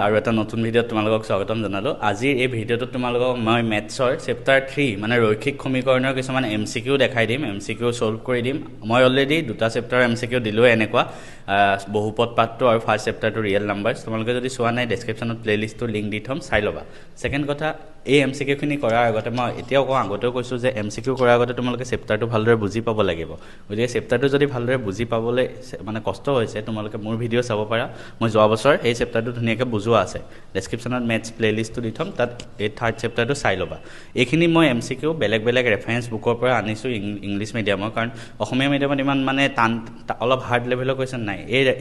আৰু এটা নতুন ভিডিঅ'ত তোমালোকক স্বাগতম জনালোঁ। আজিৰ এই ভিডিঅ'টোত তোমালোকক মই মেথছৰ চেপ্টাৰ 3 মানে ৰৈখিক সমীকৰণৰ কিছুমান MCQ দেখাই দিম, MCQ ছল্ভ কৰি দিম। মই অলৰেডি দুটা চেপ্টাৰ MCQ দিলোঁ এনেকুৱা বহুপদ পাঠটো আৰু ফাৰ্ষ্ট চেপ্টাৰটো ৰিয়েল নাম্বাৰছ। তোমালোকে যদি চোৱা নাই ডেছক্ৰিপশ্যনত প্লেলিষ্টটো লিংক দি থ'ম, চাই ল'বা। ছেকেণ্ড কথা, এই MCQখিনি কৰাৰ আগতে মই এতিয়াও কওঁ, আগতেও কৈছোঁ যে MCQ কৰাৰ আগতে তোমালোকে চেপ্টাৰটো ভালদৰে বুজি পাব লাগিব। গতিকে চেপ্টাৰটো যদি ভালদৰে বুজি পাবলৈ মানে কষ্ট হৈছে, তোমালোকে মোৰ ভিডিঅ' চাব পাৰা। মই যোৱা বছৰ এই চেপ্টাৰটো ধুনীয়াকৈ বুজোৱা আছে। ডেছক্ৰিপশ্যনত মেথছ প্লেলিষ্টটো দি থ'ম, তাত এই থাৰ্ড চেপ্টাৰটো চাই ল'বা। এইখিনি মই MCQ বেলেগ বেলেগ ৰেফাৰেঞ্চ বুকৰ পৰা আনিছোঁ ইংলিছ মিডিয়ামৰ, কাৰণ অসমীয়া মিডিয়ামত ইমান মানে টান অলপ হাৰ্ড লেভেলৰ কুৱেশ্যন নাই।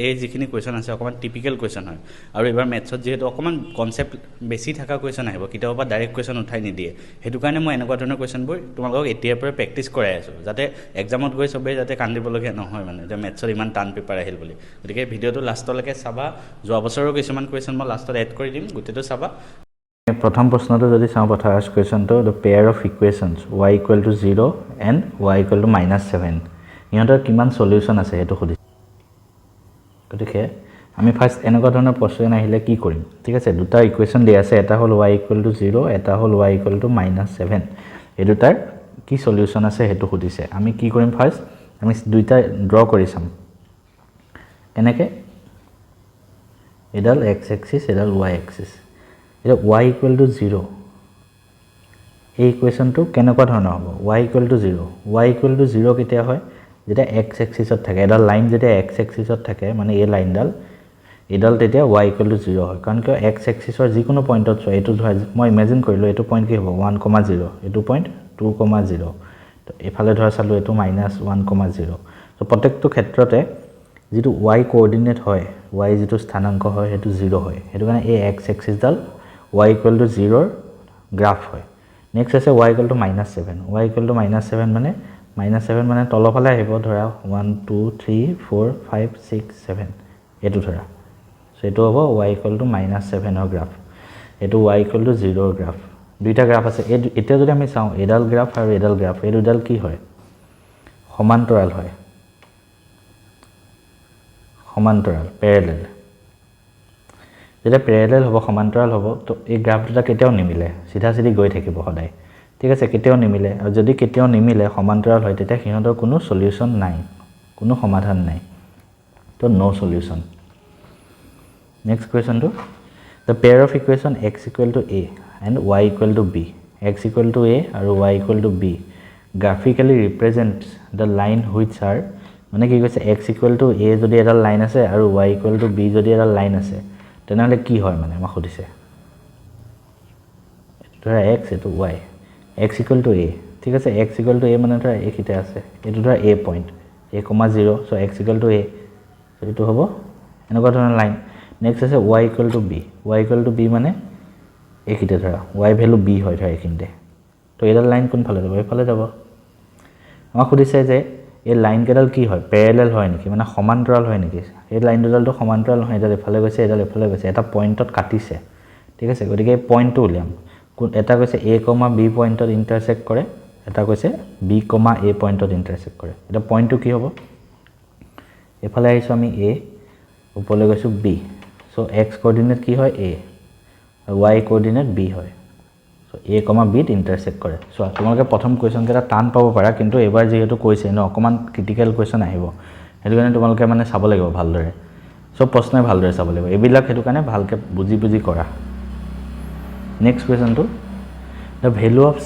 এই যিখিনি কুৱেশ্যন আছে অকণমান টিপিকেল কুৱেশ্যন হয়। আৰু এইবাৰ মেথছত যিহেতু অকণমান কনচেপ্ট বেছি থকা কুৱেশ্যন আহিব, কেতিয়াবা ডাইৰেক্ট কুৱেশ্যন উঠাই নিদিয়ে। সেইটো কাৰণে মই এনেকুৱা ধৰণৰ কুৱেশ্যনবোৰ তোমালোকক এতিয়াৰ পৰা প্ৰেক্টিছ কৰাই আছোঁ, যাতে এক্সামত গৈ চবেই যাতে কান্দিবলগীয়া নহয় মানে যে মেথছত ইমান টান পেপাৰ আহিল বুলি। গতিকে ভিডিঅ'টো লাষ্টলৈকে চাবা। যোৱা বছৰৰ কিছুমান কুৱেশ্যন মই লাষ্টত এড কৰি দিম, গোটেইটো চাবা। প্ৰথম প্ৰশ্নটো যদি চাওঁ, ফাৰ্ষ্ট কুৱেশ্যনটো, the pair of equations y equal to 0 and y equal to -7, ইহঁতৰ কিমান চলিউশ্যন আছে সেইটো সুধিছে। গতিকে আমি ফাৰ্ষ্ট এনেকুৱা ধৰণৰ প্ৰশ্ন আহিলে কি কৰিম, ঠিক আছে। দুটা ইকুৱেশ্যন দিয়া আছে, এটা হ'ল y ইকুৱেল টু 0, এটা হ'ল y ইকুৱেল টু -7। এই দুটাৰ কি চলিউশ্যন আছে সেইটো সুধিছে। আমি কি কৰিম, ফাৰ্ষ্ট আমি দুইটা ড্ৰ কৰি চাম। কেনেকৈ, এডাল x এক্সিছ, এডাল y এক্সিছ। এতিয়া y ইকুৱেল টু 0, এই ইকুৱেশ্যনটো কেনেকুৱা ধৰণৰ হ'ব। y equal to 0, y equal to 0 কেতিয়া হয়, যেতিয়া x এক্সিছত থাকে। এডাল লাইন যেতিয়া x এক্সিছত থাকে, মানে এই লাইনডাল, এইডাল তেতিয়া y ইকুৱেল টু 0 হয়। কাৰণ কিয়, x এক্সিছৰ যিকোনো পইণ্টত চোৱা, এইটো ধৰা মই ইমেজিন কৰিলোঁ, এইটো পইণ্ট কি হ'ব, 1,0, এইটো পইণ্ট 2,0। তো এইফালে ধৰা চালোঁ, এইটো -1,0। তো প্ৰত্যেকটো ক্ষেত্ৰতে যিটো y কোঅৰ্ডিনেট হয়, y যিটো স্থানাংক হয়, সেইটো 0 হয়। সেইটো কাৰণে এই x এক্সিছডাল y ইকুৱেল টু 0ৰ গ্ৰাফ হয়। নেক্সট আছে y equal to -7, y equal to -7 মানে -7 মানে তলৰ ফালে আহিব, ধৰা 1 2 3 4 5 6 7, এইটো ধৰা। চ' এইটো হ'ব y ইকুৱেল টু -7ৰ গ্ৰাফ, এইটো y ইকুৱেল টু 0ৰ গ্ৰাফ। দুইটা গ্ৰাফ আছে। এতিয়া যদি আমি চাওঁ, এডাল গ্ৰাফ আৰু এডাল গ্ৰাফ, এই দুডাল কি হয়, সমান্তৰাল হয়, সমান্তৰাল, পেৰেলেল। যেতিয়া পেৰেলেল হ'ব, সমান্তৰাল হ'ব, তো এই গ্ৰাফ দুটা কেতিয়াও নিমিলে, চিধা চিধি গৈ থাকিব সদায়, ঠিক আছে, কেতিয়াও নিমিলে। আৰু যদি কেতিয়াও নিমিলে, সমান্তৰাল হয়, তেতিয়া সিহঁতৰ কোনো চলিউশ্যন নাই, কোনো সমাধান নাই, তো ন' চলিউশ্যন। নেক্সট কুৱেশ্যনটো, the pair of equation x equal to a and y equal to b, x equal to a আৰু y equal to b graphically represents the line which are, মানে কি কৈছে, x ইকুৱেল টু a যদি এডাল line আছে আৰু y equal to b যদি এডাল লাইন আছে, তেনেহ'লে কি হয় মানে আমাক সুধিছে। ধৰা x, এইটো y, x equal to a, ঠিক আছে, x ইকুৱেল টু a মানে ধৰা এইখিতে আছে, এইটো ধৰা a point, a,0, so' x equal to a, চ' এইটো হ'ব এনেকুৱা ধৰণৰ লাইন। নেক্সট আছে y equal to b, y equal to b মানে এইখিতে ধৰা y ভেলু b হয় ধৰা এইখিনিতে, তো এইডাল লাইন কোনফালে যাব, এইফালে যাব। আমাক সুধিছে যে এই লাইনকেইডাল কি হয়, পেৰেলেল হয় নেকি, মানে সমান্তৰাল হয় নেকি। এই লাইন দুডালটো সমান্তৰাল নহয়, এডাল এফালে গৈছে, এডাল এফালে গৈছে, এটা পইণ্টত কাটিছে, ঠিক আছে। গতিকে এই পইণ্টটো উলিয়াম। এটা কৈছে a, b পইণ্টত ইণ্টাৰচেক্ট কৰে, এটা কৈছে b, a পইণ্টত ইণ্টাৰচেক্ট কৰে। এতিয়া পইণ্টটো কি হ'ব, এইফালে আহিছোঁ আমি a, ওপৰলৈ গৈছোঁ b, চ' x কোঅৰ্ডিনেট কি হয় a, আৰু y কোঅৰ্ডিনেট b হয়। চ' a, b ত ইণ্টাৰচেক্ট কৰে। চোৱা, তোমালোকে প্ৰথম কুৱেশ্যনকেইটা টান পাব পাৰা, কিন্তু এইবাৰ যিহেতু কৈছে ন, অকণমান ক্ৰিটিকেল কুৱেশ্যন আহিব, সেইটো কাৰণে তোমালোকে মানে চাব লাগিব ভালদৰে, চব প্ৰশ্নই ভালদৰে চাব লাগিব এইবিলাক, সেইটো কাৰণে ভালকৈ বুজি বুজি কৰা। নেক্সট কুৱেশ্যনটো, দ্য ভেলু অফ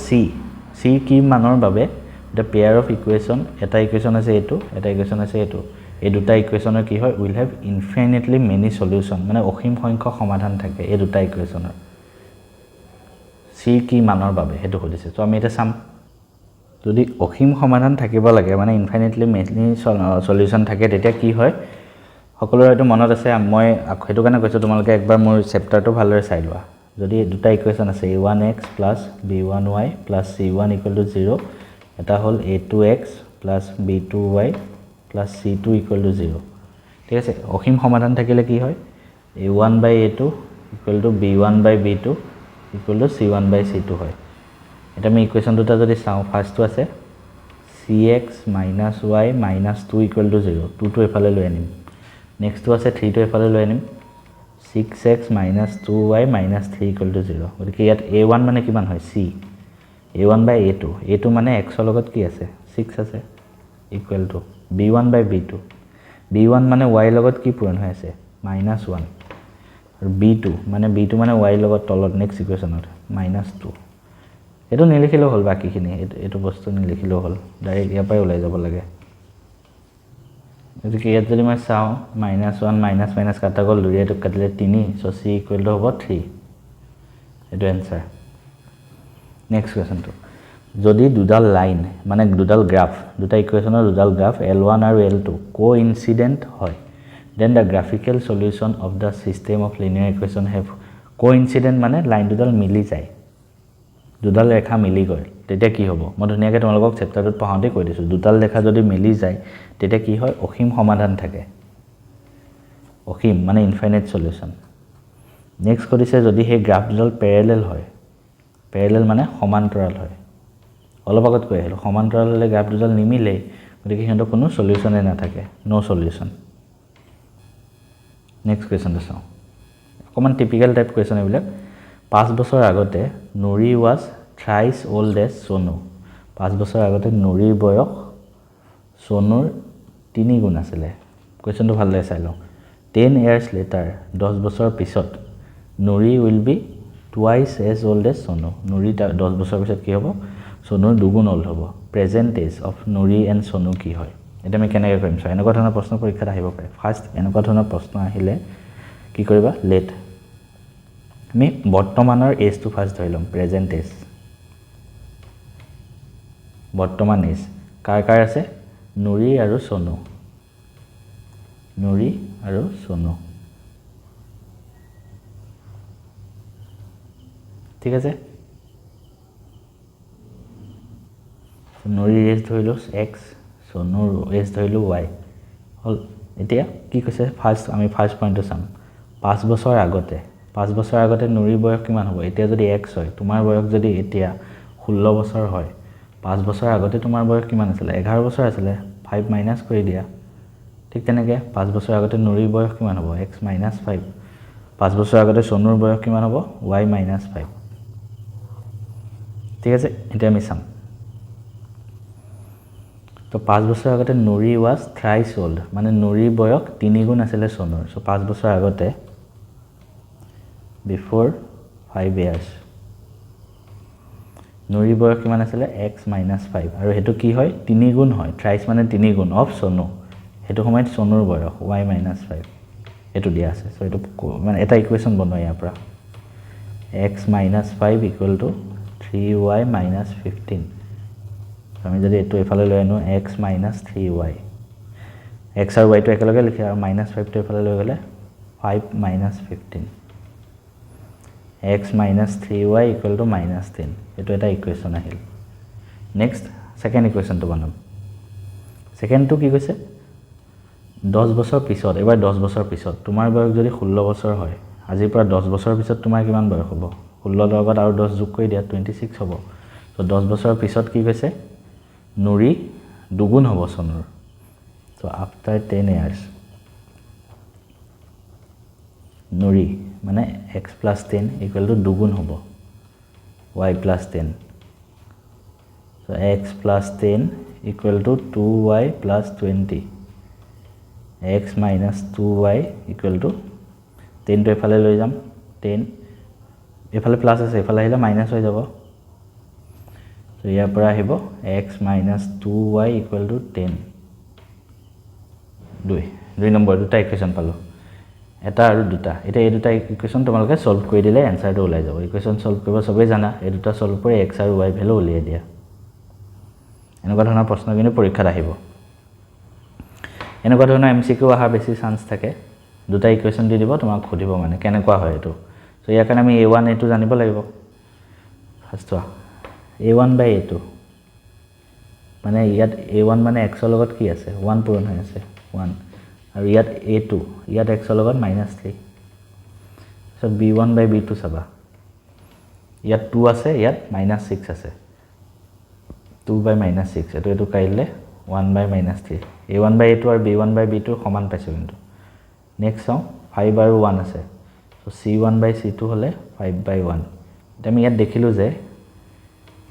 c কি মানৰ বাবে দ্য পেয়াৰ অফ ইকুৱেশ্যন, এটা ইকুৱেশ্যন আছে এইটো, এটা ইকুৱেশ্যন আছে এইটো, এই দুটা ইকুৱেশ্যনৰ কি হয়, will have infinitely many solution, মানে অসীম সংখ্যক সমাধান থাকে এই দুটা ইকুৱেশ্যনৰ। c কি মানৰ বাবে সেইটো সুধিছে। ত' আমি এতিয়া চাম, যদি অসীম সমাধান থাকিব লাগে, মানে ইনফাইনেটলি মেনি চলিউশ্যন থাকে, তেতিয়া কি হয়, সকলোৰে হয়তো মনত আছে, মই সেইটো কাৰণে কৈছোঁ তোমালোকে একবাৰ মোৰ চেপ্টাৰটো ভালদৰে চাই লোৱা। যদি দুটা ইকুৱেশ্যন আছে, a1x plus b1y plus c1 equal to 0, এটা হ'ল a2x plus b2y plus c2 equal to 0, ঠিক আছে। অসীম সমাধান থাকিলে কি হয়, a1 by a2 equal to b1 by b2 equal to c1 by c2 হয়। এতিয়া আমি ইকুৱেশ্যন দুটা যদি চাওঁ, ফাৰ্ষ্টটো আছে cx minus y minus 2 equal to 0, 2টো এফালে লৈ আনিম। নেক্সটটো আছে 3টো এফালে লৈ আনিম, 6x minus 2y minus 3 equal to 0 গতিকে ইয়াত a1 মানে কিমান হয় c a1 by a2 a2 মানে x ৰ লগত কি আছে 6 আছে equal to b1 by b2 b1 মানে y ৰ লগত কি পূৰণ হৈ আছে -1 আৰু b2 মানে y ৰ লগত তলত নেক্সট ইকুৱেশ্যনত -2 এটো নিলিখিলেও হ'ল বাকিখিনি এটো বস্তু নিলিখিলেও হ'ল ডাইৰেক্ট ইয়াৰ পৰাই ওলাই যাব লাগে গতিকে ইয়াত যদি মই চাওঁ -1 মাইনাছ মাইনাছ কাটা গ'ল দুইটো কাটিলে 3 সো c ইকুৱেল টু হ'ব 3 এটো এনসাৰ নেক্সট কোৱেশ্চনটো যদি দুডাল লাইন মানে দুডাল গ্ৰাফ দুটা ইকুৱেশ্যনৰ দুডাল গ্ৰাফ L1 আৰু L2 কোইনসিডেন্ট হয় then the graphical solution of the system of linear equation have coincident মানে লাইন দুডাল মিলি যায় দুডাল ৰেখা মিলি গ'ল তেতিয়া কি হ'ব মই ধুনিয়াকৈ তোমালোকক চেপ্টাৰটোত পঢ়াওঁতে কৈ দিছো দুডাল ৰেখা যদি মিলি যায় তেতিয়া কি হয় অসীম সমাধান থাকে অসীম মানে ইনফাইনাইট সলিউশন নেক্সট কৰিছে যদি হে গ্ৰাফ দুডাল প্যাৰালেল হয় প্যাৰালেল মানে সমান্তৰাল হয় অলপ আগত কৈ আহিলো সমান্তৰাল হলে গ্ৰাফ দুডাল নিমিলে গতিকে হেঁতৰ কোনো সলিউশনে নাথাকে নো সলিউশন নেক্সট কোৱেশ্চন চাও অকমান টিপিক্যাল টাইপ কোৱেশ্চন এইবিলাক 5 বছৰ আগতে নুৰি ওয়াজ থ্ৰাইস ওল্ড এজ সোনু 5 বছৰ আগতে নুৰিৰ বয়স সোনুৰ 3 গুণ আছিল কোৱেশ্চনটো ভাল লাগে চাই লও 10 years later 10 বছৰ পিছত Nuri will be twice as old as Sonu Nuri 10 বছৰ পিছত কি হ'ব সোনুৰ দুগুণ ওল্ড হ'ব present age of Nuri and Sonu কি হয় এটা আমি কেনেকৈ কৰিম চাই এনেকুৱা ধৰণৰ প্ৰশ্ন পৰীক্ষাত আহিব পাৰে ফাৰ্স্ট এনেকুৱা ধৰণৰ প্ৰশ্ন আহিলে কি কৰিবা লেট আমি বৰ্তমানৰ এজটো ফাৰ্স্ট ধৰি লম প্ৰেজেন্ট এজ বৰ্তমান এজ কাৰ আছে নুৰি আৰু সোনু নুৰি আৰু সোনু ঠিক আছে নুৰিৰ এজ ধৰিলো x সোনুৰ এজ ধৰিলো y হল এতিয়া কি কৈছে ফাৰ্স্ট আমি ফাৰ্স্ট পইণ্টটো চাম 5 বছৰ আগতে নুৰিৰ বয়স কিমান হ'ব এতিয়া যদি x হয় তোমাৰ বয়স যদি এতিয়া 16 বছৰ হয় 5 বছৰ আগতে তোমাৰ বয়স কিমান আছিল 11 বছৰ আছিল 5 মাইনাস কৰি দিয়া ঠিক তেনেকৈ 5 বছৰ আগতে নুৰিৰ বয়স কিমান হ'ব x - 5 5 বছৰ আগতে সোনুৰ বয়স কিমান হ'ব y - 5 ঠিক আছে এটা আমি চাম তো 5 বছৰ আগতে নুৰি ওয়াজ থ্ৰাইস ওল্ড মানে নুৰিৰ বয়স 3 গুণ আছিল সোনুৰ সো 5 বছৰ আগতে before 5 years নুৰিৰ বয়স কিমান আছিল x - 5 আৰু হেতু কি হয় 3 গুণ হয় থ্ৰাইস মানে 3 গুণ অফ সোনু হেতু সময়ত সোনুৰ বয়স y - 5 এটো দিয়া আছে সো এটো মানে এটা ইকুৱেশ্যন বনোৱা ইয়াৰ পৰা x - 5 = 3y - 15 আমি যদি এটো এফালে লৈ আনো x - 3y x আৰু y টো একেলগে লিখি আৰু -5 টো এফালে লৈ গলে 5 - 15 x - 3y = -10 এটো এটা ইকুৱেশ্যন আহিল নেক্সট সেকেন্ড ইকুৱেশ্যনটো বনাম সেকেন্ডটো কি কৈছে 10 বছৰ পিছত এবাৰ 10 বছৰ পিছত তোমাৰ বয়স যদি 16 বছৰ হয় আজিৰ পৰা 10 বছৰ পিছত তোমাৰ কিমান বয়স হ'ব 16 লগত আৰু 10 যোগ কৰি দিয়া 26 হ'ব তো 10 বছৰ পিছত কি কৈছে নুৰি দুগুণ হ'ব সোনুৰ so after 10 years নুৰি মানে x + 10 = দুগুণ হ'ব y + 10 so x + 10 = 2y + 20 x - 2y = 10 টো এফালে লৈ যাম 10 এফালে প্লাস আছে এফালে আহিলে মাইনাস হৈ যাব so ইয়াৰ পৰা আহিব x - 2y = 10 দুই নম্বৰ দুটা ইকুৱেশ্যন পালো এটা আৰু দুটা এটা এই দুটা ইকুৱেশ্যন তোমালোকে সলভ কৰি দিলে আনসাৰটো ওলাই যাব ইকুৱেশ্যন সলভ কৰিব সবেই জানা এই দুটা সলভ কৰি x আৰু y ভ্যালু উলিয়াই দিয়া এনেকুৱা ধৰণৰ প্ৰশ্ন কিন্তু পৰীক্ষাত আহিব এনেকুৱা ধৰণৰ এমসিকিউ আহাৰ বেছি চান্স থাকে দুটা ইকুৱেশ্যন দি দিব তোমাক খুদিব মানে কেনেকুৱা হয় এটো সো ইয়াৰ কাৰণে আমি a1 a2 জানিব লাগিব ফাৰ্স্ট a1 by a2 মানে ইয়াত a1 মানে x ৰ লগত কি আছে 1 পূৰণ হৈ আছে 1 আৰু ইয়াত a2 ইয়াত x ৰ লগত -3 সো b1 by b2 চাবা ইয়াত 2 আছে ইয়াত -6 আছে 2 by -6 এটো কাইলে 1 by -3 a1 by a2 আৰু b1 by b2 সমান পাইছো কিন্তু নেক্সট চাও 5 আৰু 1 আছে So C1 by C2 হলে 5 by 1 এটা আমি ইয়াত দেখিলো যে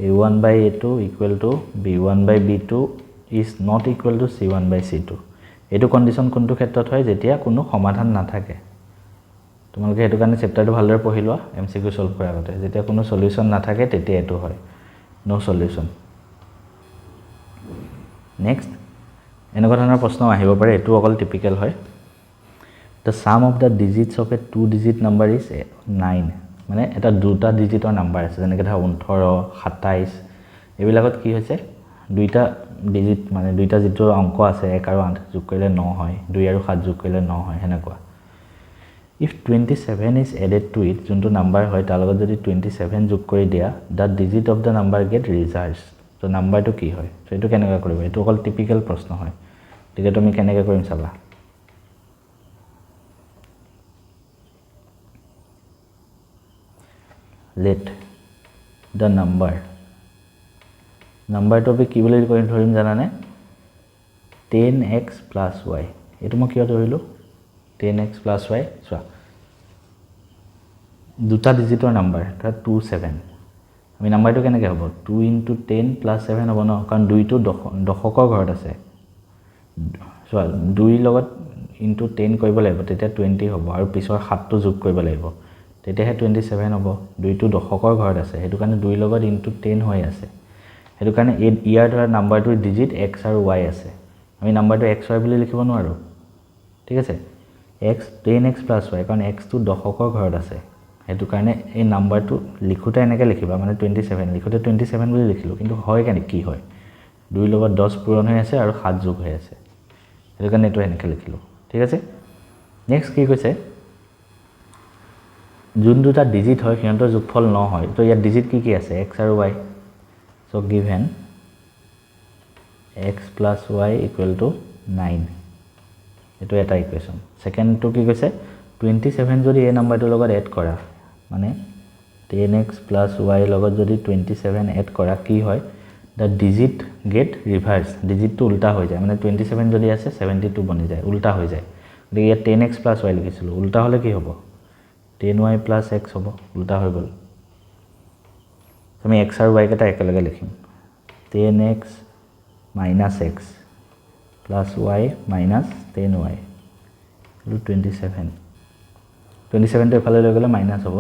A1 by A2 equal to B1 by B2 is not equal to C1 by C2 এটো কন্ডিশন কোনটো ক্ষেত্ৰত হয় যেতিয়া কোনো সমাধান না থাকে তোমালোকে এটো কাৰণে চেপ্টাৰটো ভালদৰে পঢ়িলোৱা MCQ সলভ কৰাৰ আগতে যেতিয়া কোনো সলিউশন না থাকে তেতিয়া এটো হয় নো সলিউশন নেক্সট এনেকুৱা ধৰণৰ প্ৰশ্ন আহিব পাৰে এটো অকল টিপিক্যাল হয় the sum of the digits of a two digit number is 9 মানে এটা দুটা ডিজিটৰ নাম্বাৰ আছে যেনেকৈ ধৰা 18 27 এবিলাকত কি হৈছে দুইটা ডিজিট মানে দুইটা যিটো অংক আছে 1 আৰু 8 যোগ কৰিলে 9 হয় 2 আৰু 7 যোগ কৰিলে 9 হয় হেনেকুৱা if 27 is added to it যোনটো নাম্বাৰ হয় তাৰ লগত যদি 27 যোগ কৰি দিয়া the digit of the number get reversed তো নাম্বাৰটো কি হয় তো এটো কেনেকৈ কৰিব এটো অকল টিপিক্যাল প্ৰশ্ন হয় ঠিক আছে তুমি কেনেকৈ কৰিম চাবা let the number to be কি বুলি ধৰিম জানানে 10x plus y এটো মই কিয় ধৰিলো 10x plus y চোৱা দুটা ডিজিটৰ নাম্বাৰ এটা 27 আমি নাম্বাৰটো কেনেকৈ হ'ব 2 into 10 plus 7 হ'ব ন কাৰণ দুইটো দশকৰ ঘৰত আছে চোৱা 2 লগত into 10 কৰিব লাগিব তেতিয়া 20 হ'ব আৰু পিছৰ 7 টো যোগ কৰিব লাগিব তেতিয়াহে 27 হ'ব দুইটো দশকৰ ঘৰত আছে হেতু কাৰণে 2 লগত into 10 হৈ আছে হেতু কাৰণে ইয়াৰ ধৰা নাম্বাৰটোৰ ডিজিট x আৰু y আছে আমি নাম্বাৰটো x y বুলি লিখিব নোৱাৰো ঠিক আছে x 10x + y কাৰণ x টো দশকৰ ঘৰত আছে হেতু কাৰণে এই নাম্বাৰটো লিখোতে এনেকৈ লিখিবা মানে 27 লিখোতে 27 বুলি লিখিলো কিন্তু হয় কেনে কি হয় 2 লগত 10 পূৰণ হৈ আছে আৰু 7 যোগ হৈ আছে হেতু কাৰণে এটো এনেকৈ লিখিলো ঠিক আছে নেক্সট কি কৈছে যোন দুটা ডিজিট হয় সিহঁতৰ যোগফল ন হয় তো ইয়াত ডিজিট কি আছে x আৰু y so given x + y = 9 এটো এটা ইকুৱেচন সেকেন্ড টু কি কৈছে 27 যদি এই নাম্বাৰটোৰ লগত এড কৰা মানে 10x + y লগত যদি 27 এড কৰা কি হয় the digit get reversed digit টো উল্টা হৈ যায় মানে 27 যদি আছে 72 বনি যায় উল্টা হৈ যায় গতিকে ইয়াত 10x + y লিখিছিলো উল্টা হলে কি হ'ব 10y + x হ'ব উল্টা হৈ গল আমি x আৰু y কেটা একেলগে লিখিম 10x - x + y - 10y 27 27 টো এফালে লৈ গলে মাইনাস হ'ব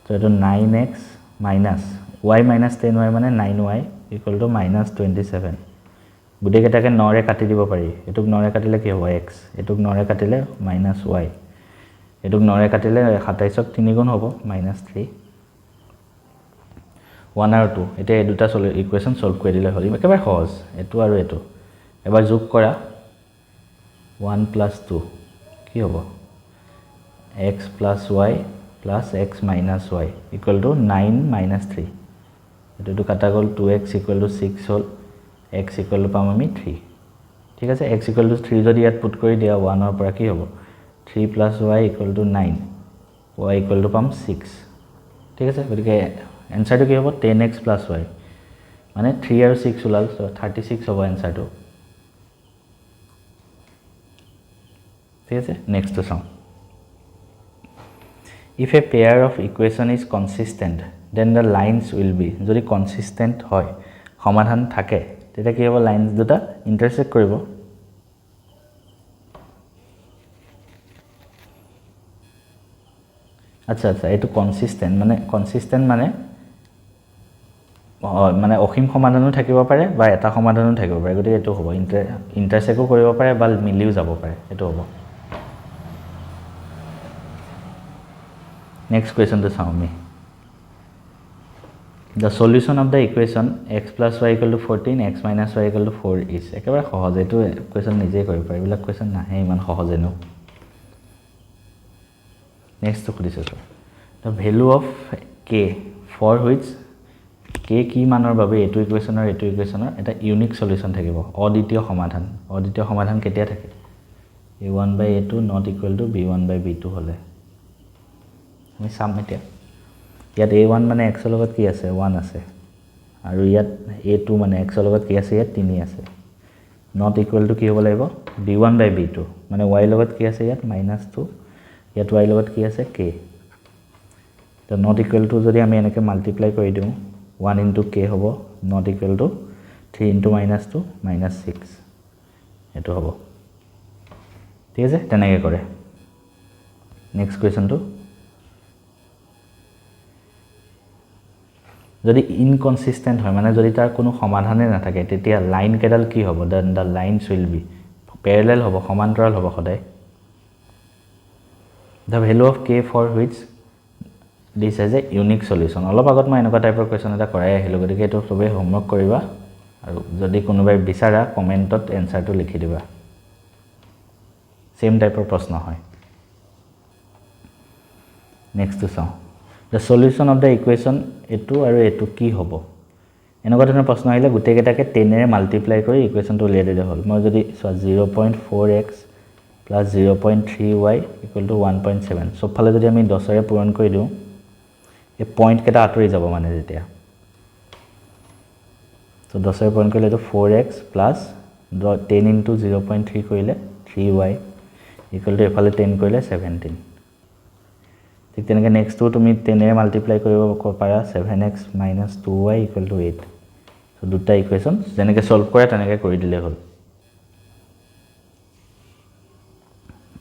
তো এটো 9x - y - 10y মানে 9y = -27 গুটে কেটাকে 9 ৰে কাটি দিব পাৰি এটুক 9 ৰে কাটিলে কি হ'ব x এটুক 9 ৰে কাটিলে -y এটুক 9 ৰে কাটিলে 27ক 3 গুণ হ'ব -3 1 আৰু 2 এটা এই দুটা ইকুৱেচন সলভ কৰি দিলে হ'ল একেবাৰে সহজ এটো আৰু এটো এবাৰ যোগ কৰা 1 + 2 কি হ'ব x + y + x - y = 9 - 3 এটো কাটা গল 2x = 6 হ'ল x = পাম আমি 3 ঠিক আছে x = 3 যদি ইয়াত পুট কৰি দিয়া 1 ৰ পৰা কি হ'ব 3 + y = 9 y = পাম 6 ঠিক আছে গতিকে এনসাৰটো কি হ'ব 10x + y মানে 3 আৰু 6 ওলাল সো 36 হ'ব এনসাৰটো ঠিক আছে নেক্সট তো চাও if a pair of equation is consistent then the lines will be যদি consistent হয় সমাধান থাকে তেতিয়া কি হ'ব লাইনস দুটা ইন্টারসেক্ট কৰিব আচ্ছা এটো consistent মানে অসীম সমাধানো থাকিব পাৰে বা এটা সমাধানো থাকিব পাৰে গতিকে এটো হ'ব ইন্টাৰসেক্টও কৰিব পাৰে বা মিলিও যাব পাৰে এটো হ'ব Next question to Saumi. The solution of the equation x + y = 14 x - y = 4 is একেবাৰে সহজ এটো কোৱেশ্চন নিজে কৰিব পাৰি বিলা কোৱেশ্চন নাহে ইমান সহজে ন নেক্সট তো খুদিছো the value of k for which k কি মানৰ বাবে এটো ইকুৱেচনৰ এটা ইউনিক সলিউশন থাকিব অদ্বিতীয় সমাধান কেতিয়া থাকে a1/a2 not equal to b1/b2 হলে আমি সাম এতিয়া ইয়াত a1 মানে x ৰ লগত কি আছে 1 আছে আৰু ইয়াত a2 মানে x ৰ লগত কি আছে ইয়াত 3 আছে not equal to কি হ'ব লাগিব b1/b2 মানে y লগত কি আছে ইয়াত -2 ইয়াত y লগত কি আছে k তো নট ইকুৱেল টু যদি আমি এনেকৈ মাল্টিপ্লাই কৰি দিওঁ 1 ইনটু k হ'ব নট ইকুৱেল টু 3 ইনটু -2 -6 এটো হ'ব ঠিক আছে তেনেকৈ কৰে নেক্সট কোৱেশ্চনটো যদি ইনকনসিস্টেন্ট হয় মানে যদি তাৰ কোনো সমাধানে নাথাকে তেতিয়া লাইন কেডাল কি হ'ব then the lines will be parallel হ'ব সমান্তৰাল হ'ব সদায় the value of k for which this is a unique solution অলপ আগত মই এনেকুৱা টাইপৰ কোৱেশ্চন এটা কৰাই আহিলো গতিকে এটো সবে হোমৱৰ্ক কৰিবা আৰু যদি কোনোবাই বিচাৰা কমেন্টত এনসাৰটো লিখি দিবা সেম টাইপৰ প্ৰশ্ন হয় নেক্সট টু চাও the solution of the equation এটো আৰু এটো কি হ'ব এনেকুৱা ধৰণৰ প্ৰশ্ন আহিলে গুটেই কেটাকে 10 এৰে মাল্টিপ্লাই কৰি ইকুৱেচনটো উলিয়াই দিলে হ'ল মই যদি 0.4x plus 0.3y equal to 1.7 সব ফালে যদি আমি 10 এৰে পূৰণ কৰি দিও এই পইণ্ট কেটা আঁতৰি যাব মানে যেতিয়া তো 10 এৰে পূৰণ কৰিলে তো 4x plus 10 into 0.3 কৰিলে 3y equal to এফালে 10 কৰিলে 17 ঠিক তেনেকৈ নেক্সট টু তুমি 10 এৰে মাল্টিপ্লাই কৰিব পাৰা 7x - 2y equal to 8 so দুটা ইকুৱেচন যেনেকৈ সলভ কৰে তেনেকৈ কৰি দিলে হ'ল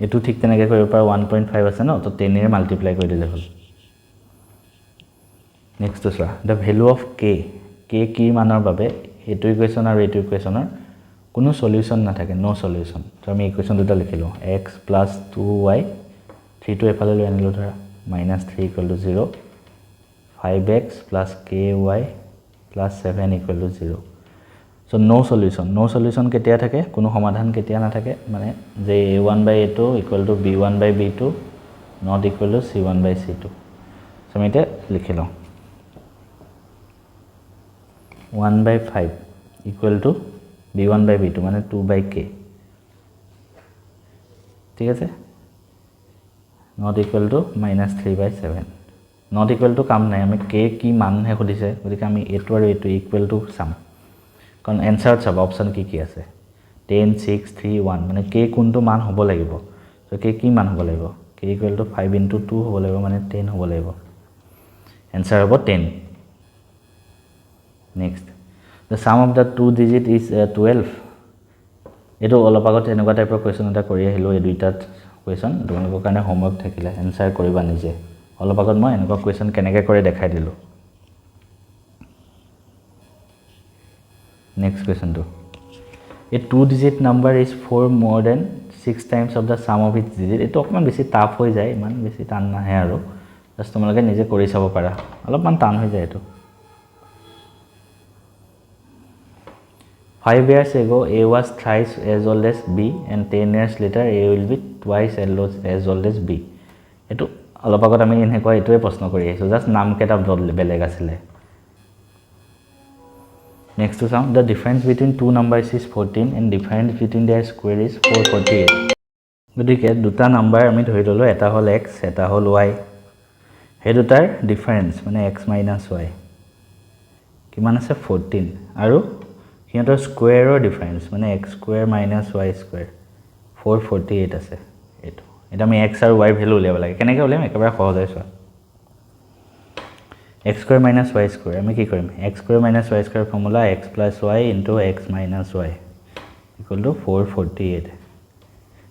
এটো ঠিক তেনেকৈ কৰিব পাৰা 1.5 আছে ন তো 10 এৰে মাল্টিপ্লাই কৰি দিলে হ'ল next to the value of k কি মানৰ বাবে এটো ইকুৱেচন আৰু এটো ইকুৱেচনৰ কোনো সলিউশন নাথাকে নো সলিউশন তো আমি ইকুৱেচন দুটা লিখিলো x + 2y 3 টো এফালে লৈ আনিলো ধৰা -3 = 0 5x + ky + 7 = 0 so no solution কেতিয়া থাকে কোনো সমাধান কেতিয়া না থাকে মানে যে a1/a2 = b1/b2 not equal to c1/c2 so আমি এটা লিখি লওঁ 1/5 equal to b1/b2 মানে 2/k ঠিক আছে not equal to -3/7 not equal to কাম নাই আমি k কি মান হে খুদিছে গতিকে আমি এটো আৰু এটো ইকুৱেল টু সাম কাৰণ এনসার সব অপশন কি আছে 10 6 3 1 মানে k কোনটো মান হ'ব লাগিব তো k কি মান হ'ব লাগিব k = 5 * 2 হ'ব লাগিব মানে 10 হ'ব লাগিব এনসার হ'ব 10 next the sum of the two digit is 12 এটো অলপ আগত এনেকুৱা টাইপৰ কোৱেশ্চন এটা কৰি আহিলো এই দুইটাত কোৱেশ্চন তোমালোকৰ কাৰণে হোমৱৰ্ক থাকিলে এনসাৰ কৰিবা নিজে অলপ আগত মই এনেকুৱা কোৱেশ্চন কেনেকৈ কৰে দেখাই দিলো next question to a two digit number is 4 more than 6 times of the sum of its digit এটো অকমান বেছি টাফ হৈ যায় ইমান বেছি টান নাহে আৰু জাস্ট তোমালোকে নিজে কৰি চাব পাৰা অলপমান টান হৈ যায় এটো 5 years ago a was thrice as old as b and 10 years later a will be twice as old as b এটো অলপ আগত আমি এনেকুৱা এটোৱে প্ৰশ্ন কৰি আহিছো জাস্ট নাম কেটা বেলেগ আছিল next to sum the difference between two numbers is 14 and difference between their square is 448 গতিকে দুটা নাম্বার আমি ধৰি ললো এটা হল x এটা হল y হে দুটাৰ ডিফাৰেন্স মানে x - y কিমান আছে 14 আৰু হিহঁতৰ স্কয়াৰৰ ডিফাৰেন্স মানে x² - y² 448 আছে এটো এটা আমি x আৰু y ভ্যালু উলিয়াব লাগে কেনেকৈ উলিয়াম একেবাৰে সহজ হৈছে x² - y² আমি কি কৰিম x² - y² formula x + y * x - y = 448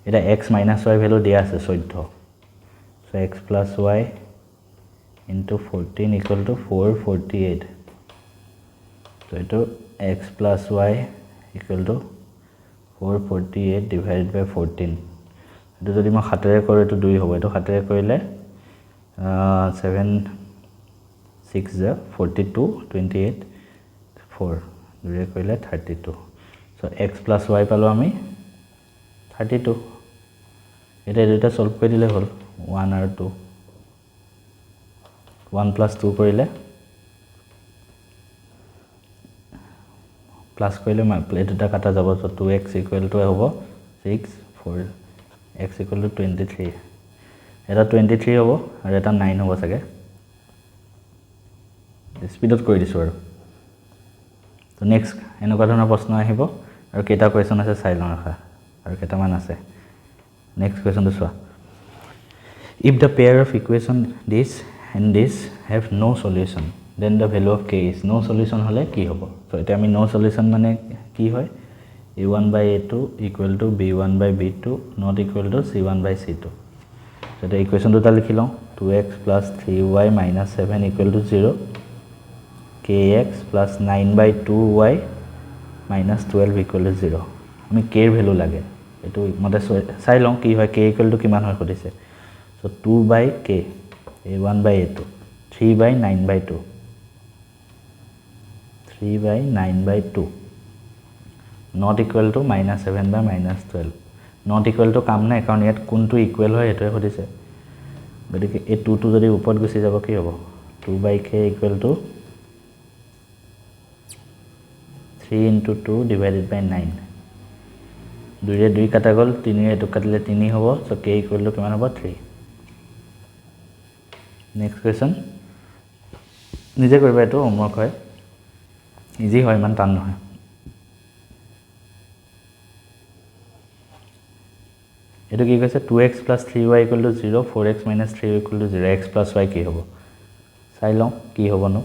এটা x - y ভ্যালু দিয়া আছে 14 so x + y * 14 = 448 so eto x + y = 448 divided by 14 এটো যদি মই হাতেৰে কৰো এটো 2 হ'ব এটো হাতেৰে কৰিলে 7 6 42 28 4 দুৰে কৰিলে 32 so x + y পালো আমি 32 এটা দুটা সলভ কৰি দিলে হ'ল 1 আৰু 2 1 + 2 কৰিলে প্লাস কৰিলে এই দুটা কাটা যাব so 2x = হ'ব 6 4 x = 23 এটা 23 হ'ব আৰু এটা 9 হ'ব চাগে স্পিডত কৰি দিছো আৰু তো নেক্সট এনেকুৱা ধৰণৰ প্ৰশ্ন আহিব আৰু কেটা কোৱেশ্চন আছে চাই লওঁ ৰাখা আৰু কেটামান আছে নেক্সট কোৱেশ্চনটো চোৱা If the pair of equation this and this have no solution, then the value of k is no solution hole ki hobo. So eta ami no solution mane ki hoy, a1 by a2 equal to b1 by b2 not equal to c1 by c2. So the equation duta likhi lom, 2x plus 3y minus 7 equal to 0, kx plus 9 by 2y minus 12 equal to 0. আমি k এর value লাগে, এটো মতে চাই লম কি হয়, k equal to কিমান হয় কইছে. So 2 by k, a1 by a2, 3 by 9 by 2, 3 by 9 by 2 not equal to minus 7 by minus 12. Not equal to কাম নাই, কাৰণ ইয়াত কোনটো ইকুৱেল হয় এটোৱে কইছে. গতিকে এই 2 টো যদি ওপৰত গুছি যাব কি হ'ব, 2 by k equal to 3 into 2 divided by 9. 2 रे 2 কাটা গল, 3 रे 2 কাটিলে 3 হ'ব. So k equal to কিমান হ'ব, 3. নেক্সট কোৱেশ্চন নিজে কৰিবা, এটো হোমৱৰ্ক হয়, ইজি হয়, ইমান টান নহয়. এটো কি কৈছে, 2x plus 3y equal to 0, 4x minus 3y equal to 0, x plus y কি হ'ব চাই লওঁ কি হ'ব নো.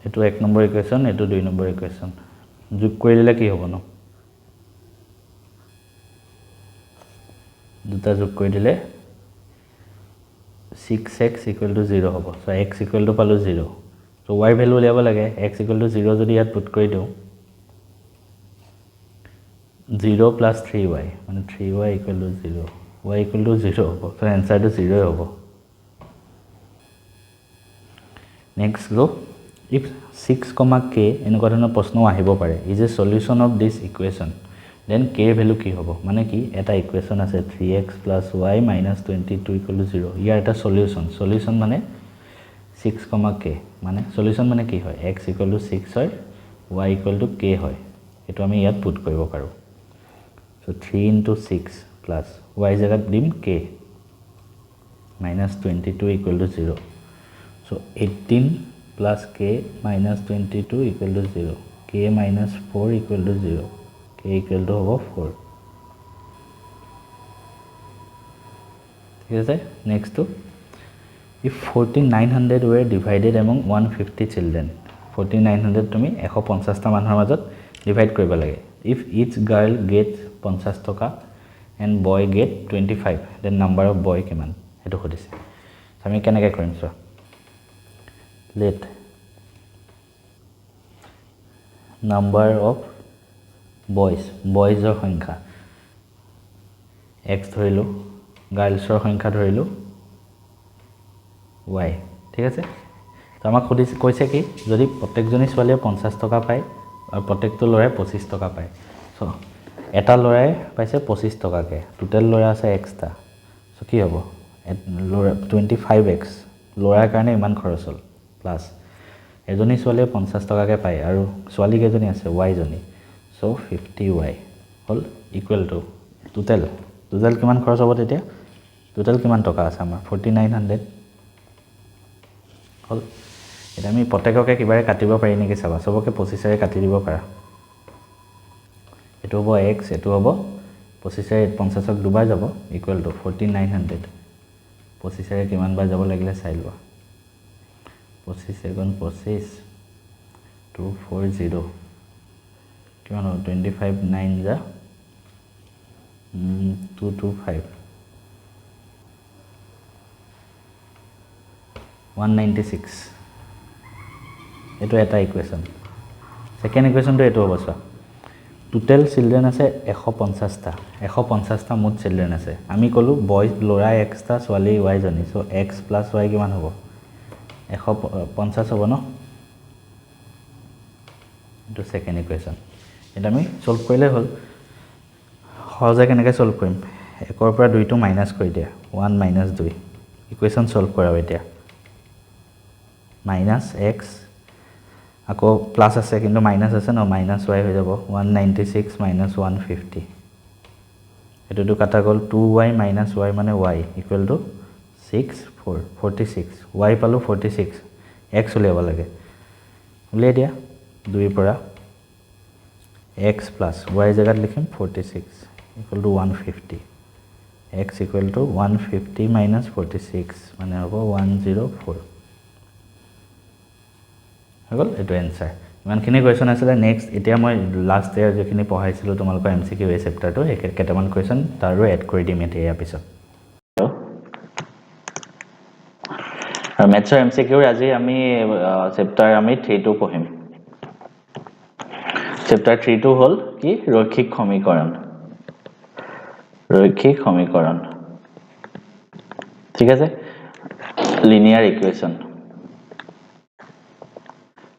এটো 1 নম্বৰ ইকুৱেশ্যন, এটো 2 নম্বৰ ইকুৱেশ্যন, যোগ কৰি দিলে কি হ'ব নো, দুটা যোগ কৰি দিলে 6x equal to 0 হ'ব. So x equal to পালো 0. So y ভ্যালু উলিয়াব লাগে, x equal to 0 যদি ইয়াত পুট কৰি দিওঁ, 0 plus 3y মানে 3y equal to 0, y equal to 0 হ'ব. So answer to 0 হ'ব. Next go, if 6, k এনেকুৱা ধৰণৰ প্ৰশ্ন আহিব পাৰে, is a solution of this equation, then k value কি হ'ব, মানে কি এটা ইকুৱেশ্যন আছে 3x plus y minus 22 equal to 0, ইয়াৰ এটা সলিউশন মানে 6, k মানে সলিউশন মানে কি হয়, x equal to 6 হয়, y equal to k হয়, এটো আমি ইয়াত পুট কৰিব পাৰো. So 3 into 6 plus y জায়গাত দিম k minus 22 equal to 0. So 18 plus k minus 22 equal to 0, k minus 4 equal to 0, k equal to 4. ঠিক আছে. Next to, if 4900 were divided among 150 children, 4900 তুমি 150 টা মানুহৰ মাজত ডিভাইড কৰিব লাগে. If each girl gets 50 টকা and boy get 25, then number of boy কিমান এটো খুদিছে. আমি কেনেকৈ কৰিম চোৱা, let number of boysৰ সংখ্যা x ধৰিলো, গাৰ্লছৰ সংখ্যা ধৰিলো y. ঠিক আছে. তো আমাক কৈছে কি, যদি প্ৰত্যেকজনী ছোৱালীয়ে 50 টকা পায় আৰু প্ৰত্যেকটো ল'ৰাই 25 টকা পায়, সো এটা ল'ৰাই পাইছে 25 টকাকে, টোটাল ল'ৰা আছে x টা, সো কি হ'ব, ল'ৰা 25x ল'ৰাৰ কাৰণে ইমান খৰচ হ'ল, প্লাছ এজনী ছোৱালীয়ে 50 টকাকে পায় আৰু ছোৱালী কেজনী আছে y জনী, সো 50y হ'ল ইকুৱেল টু টোটাল কিমান খৰচ হ'ব তেতিয়া, টোটাল কিমান টকা আছে আমাৰ 4900 হ'ল. এটা আমি প্ৰত্যেককে কিবাৰে কাটিব পাৰি নেকি চাবা, সবকে 25ৰে কাটি দিব পাৰা. এটো হ'ব x, এটো হ'ব 25ৰে 50ক দুবাৰ যাব ইকুৱেল টু 4900. 25ৰে কিমান বাৰ যাব লাগিলে চাই লোৱা, 25 গুণ 25 240 কিমান হ'ব, 25 9 যা 225 196. এটো এটা ইকুৱেশ্যন. সেকেন্ড ইকুৱেশ্যনটো এটো হ'ব চোৱা, টোটাল চিলড্ৰেন আছে 150 টা মুঠ চিলড্ৰেন আছে. আমি কলো বয়জ ল'ৰা x টা ছোৱালী y জনী, সো x plus y কিমান হ'ব, 150 হ'ব ন. এটো সেকেন্ড ইকুৱেশ্যন. এটা আমি সলভ কৰিলে হ'ল. সহজে কেনেকৈ সলভ কৰিম, 1 ৰ পৰা 2 টো মাইনাস কৰি দিয়া, 1 minus 2 ইকুৱেশ্যন সলভ কৰা এতিয়া, মাইনাস x আকৌ প্লাস আছে কিন্তু মাইনাস আছে ন, মাইনাস y হৈ যাব 196 minus 150, এটো কাটা গল 2y minus y মানে y ইকুৱেল টু 46 y পালো 46, x উলিয়াব লাগে, উলিয়াই দিয়া 2 ৰ পৰা x plus y জায়গাত লিখিম 46 equal to 150 x equal to 150 minus 46 মানে হ'ব 104 হল এটো এনসার ইমানখিনি কোৱেশ্চন আছিল নেক্সট এতিয়া মই লাষ্ট ইয়াৰ যেখিনি পঢ়াইছিলো তোমালোকৰ এমসিকিউ এই চেপ্টাৰটো কেইটামান কোৱেশ্চন তাৰো এড কৰি দিম এতিয়া পিছত আৰু মেথছৰ এমসিকিউ আজি আমি চেপ্টাৰ আমি 3 টো পঢ়িম চেপ্টাৰ 3 টো হল কি ৰৈখিক সমীকৰণ ঠিক আছে লিনিয়াৰ ইকুৱেশ্যন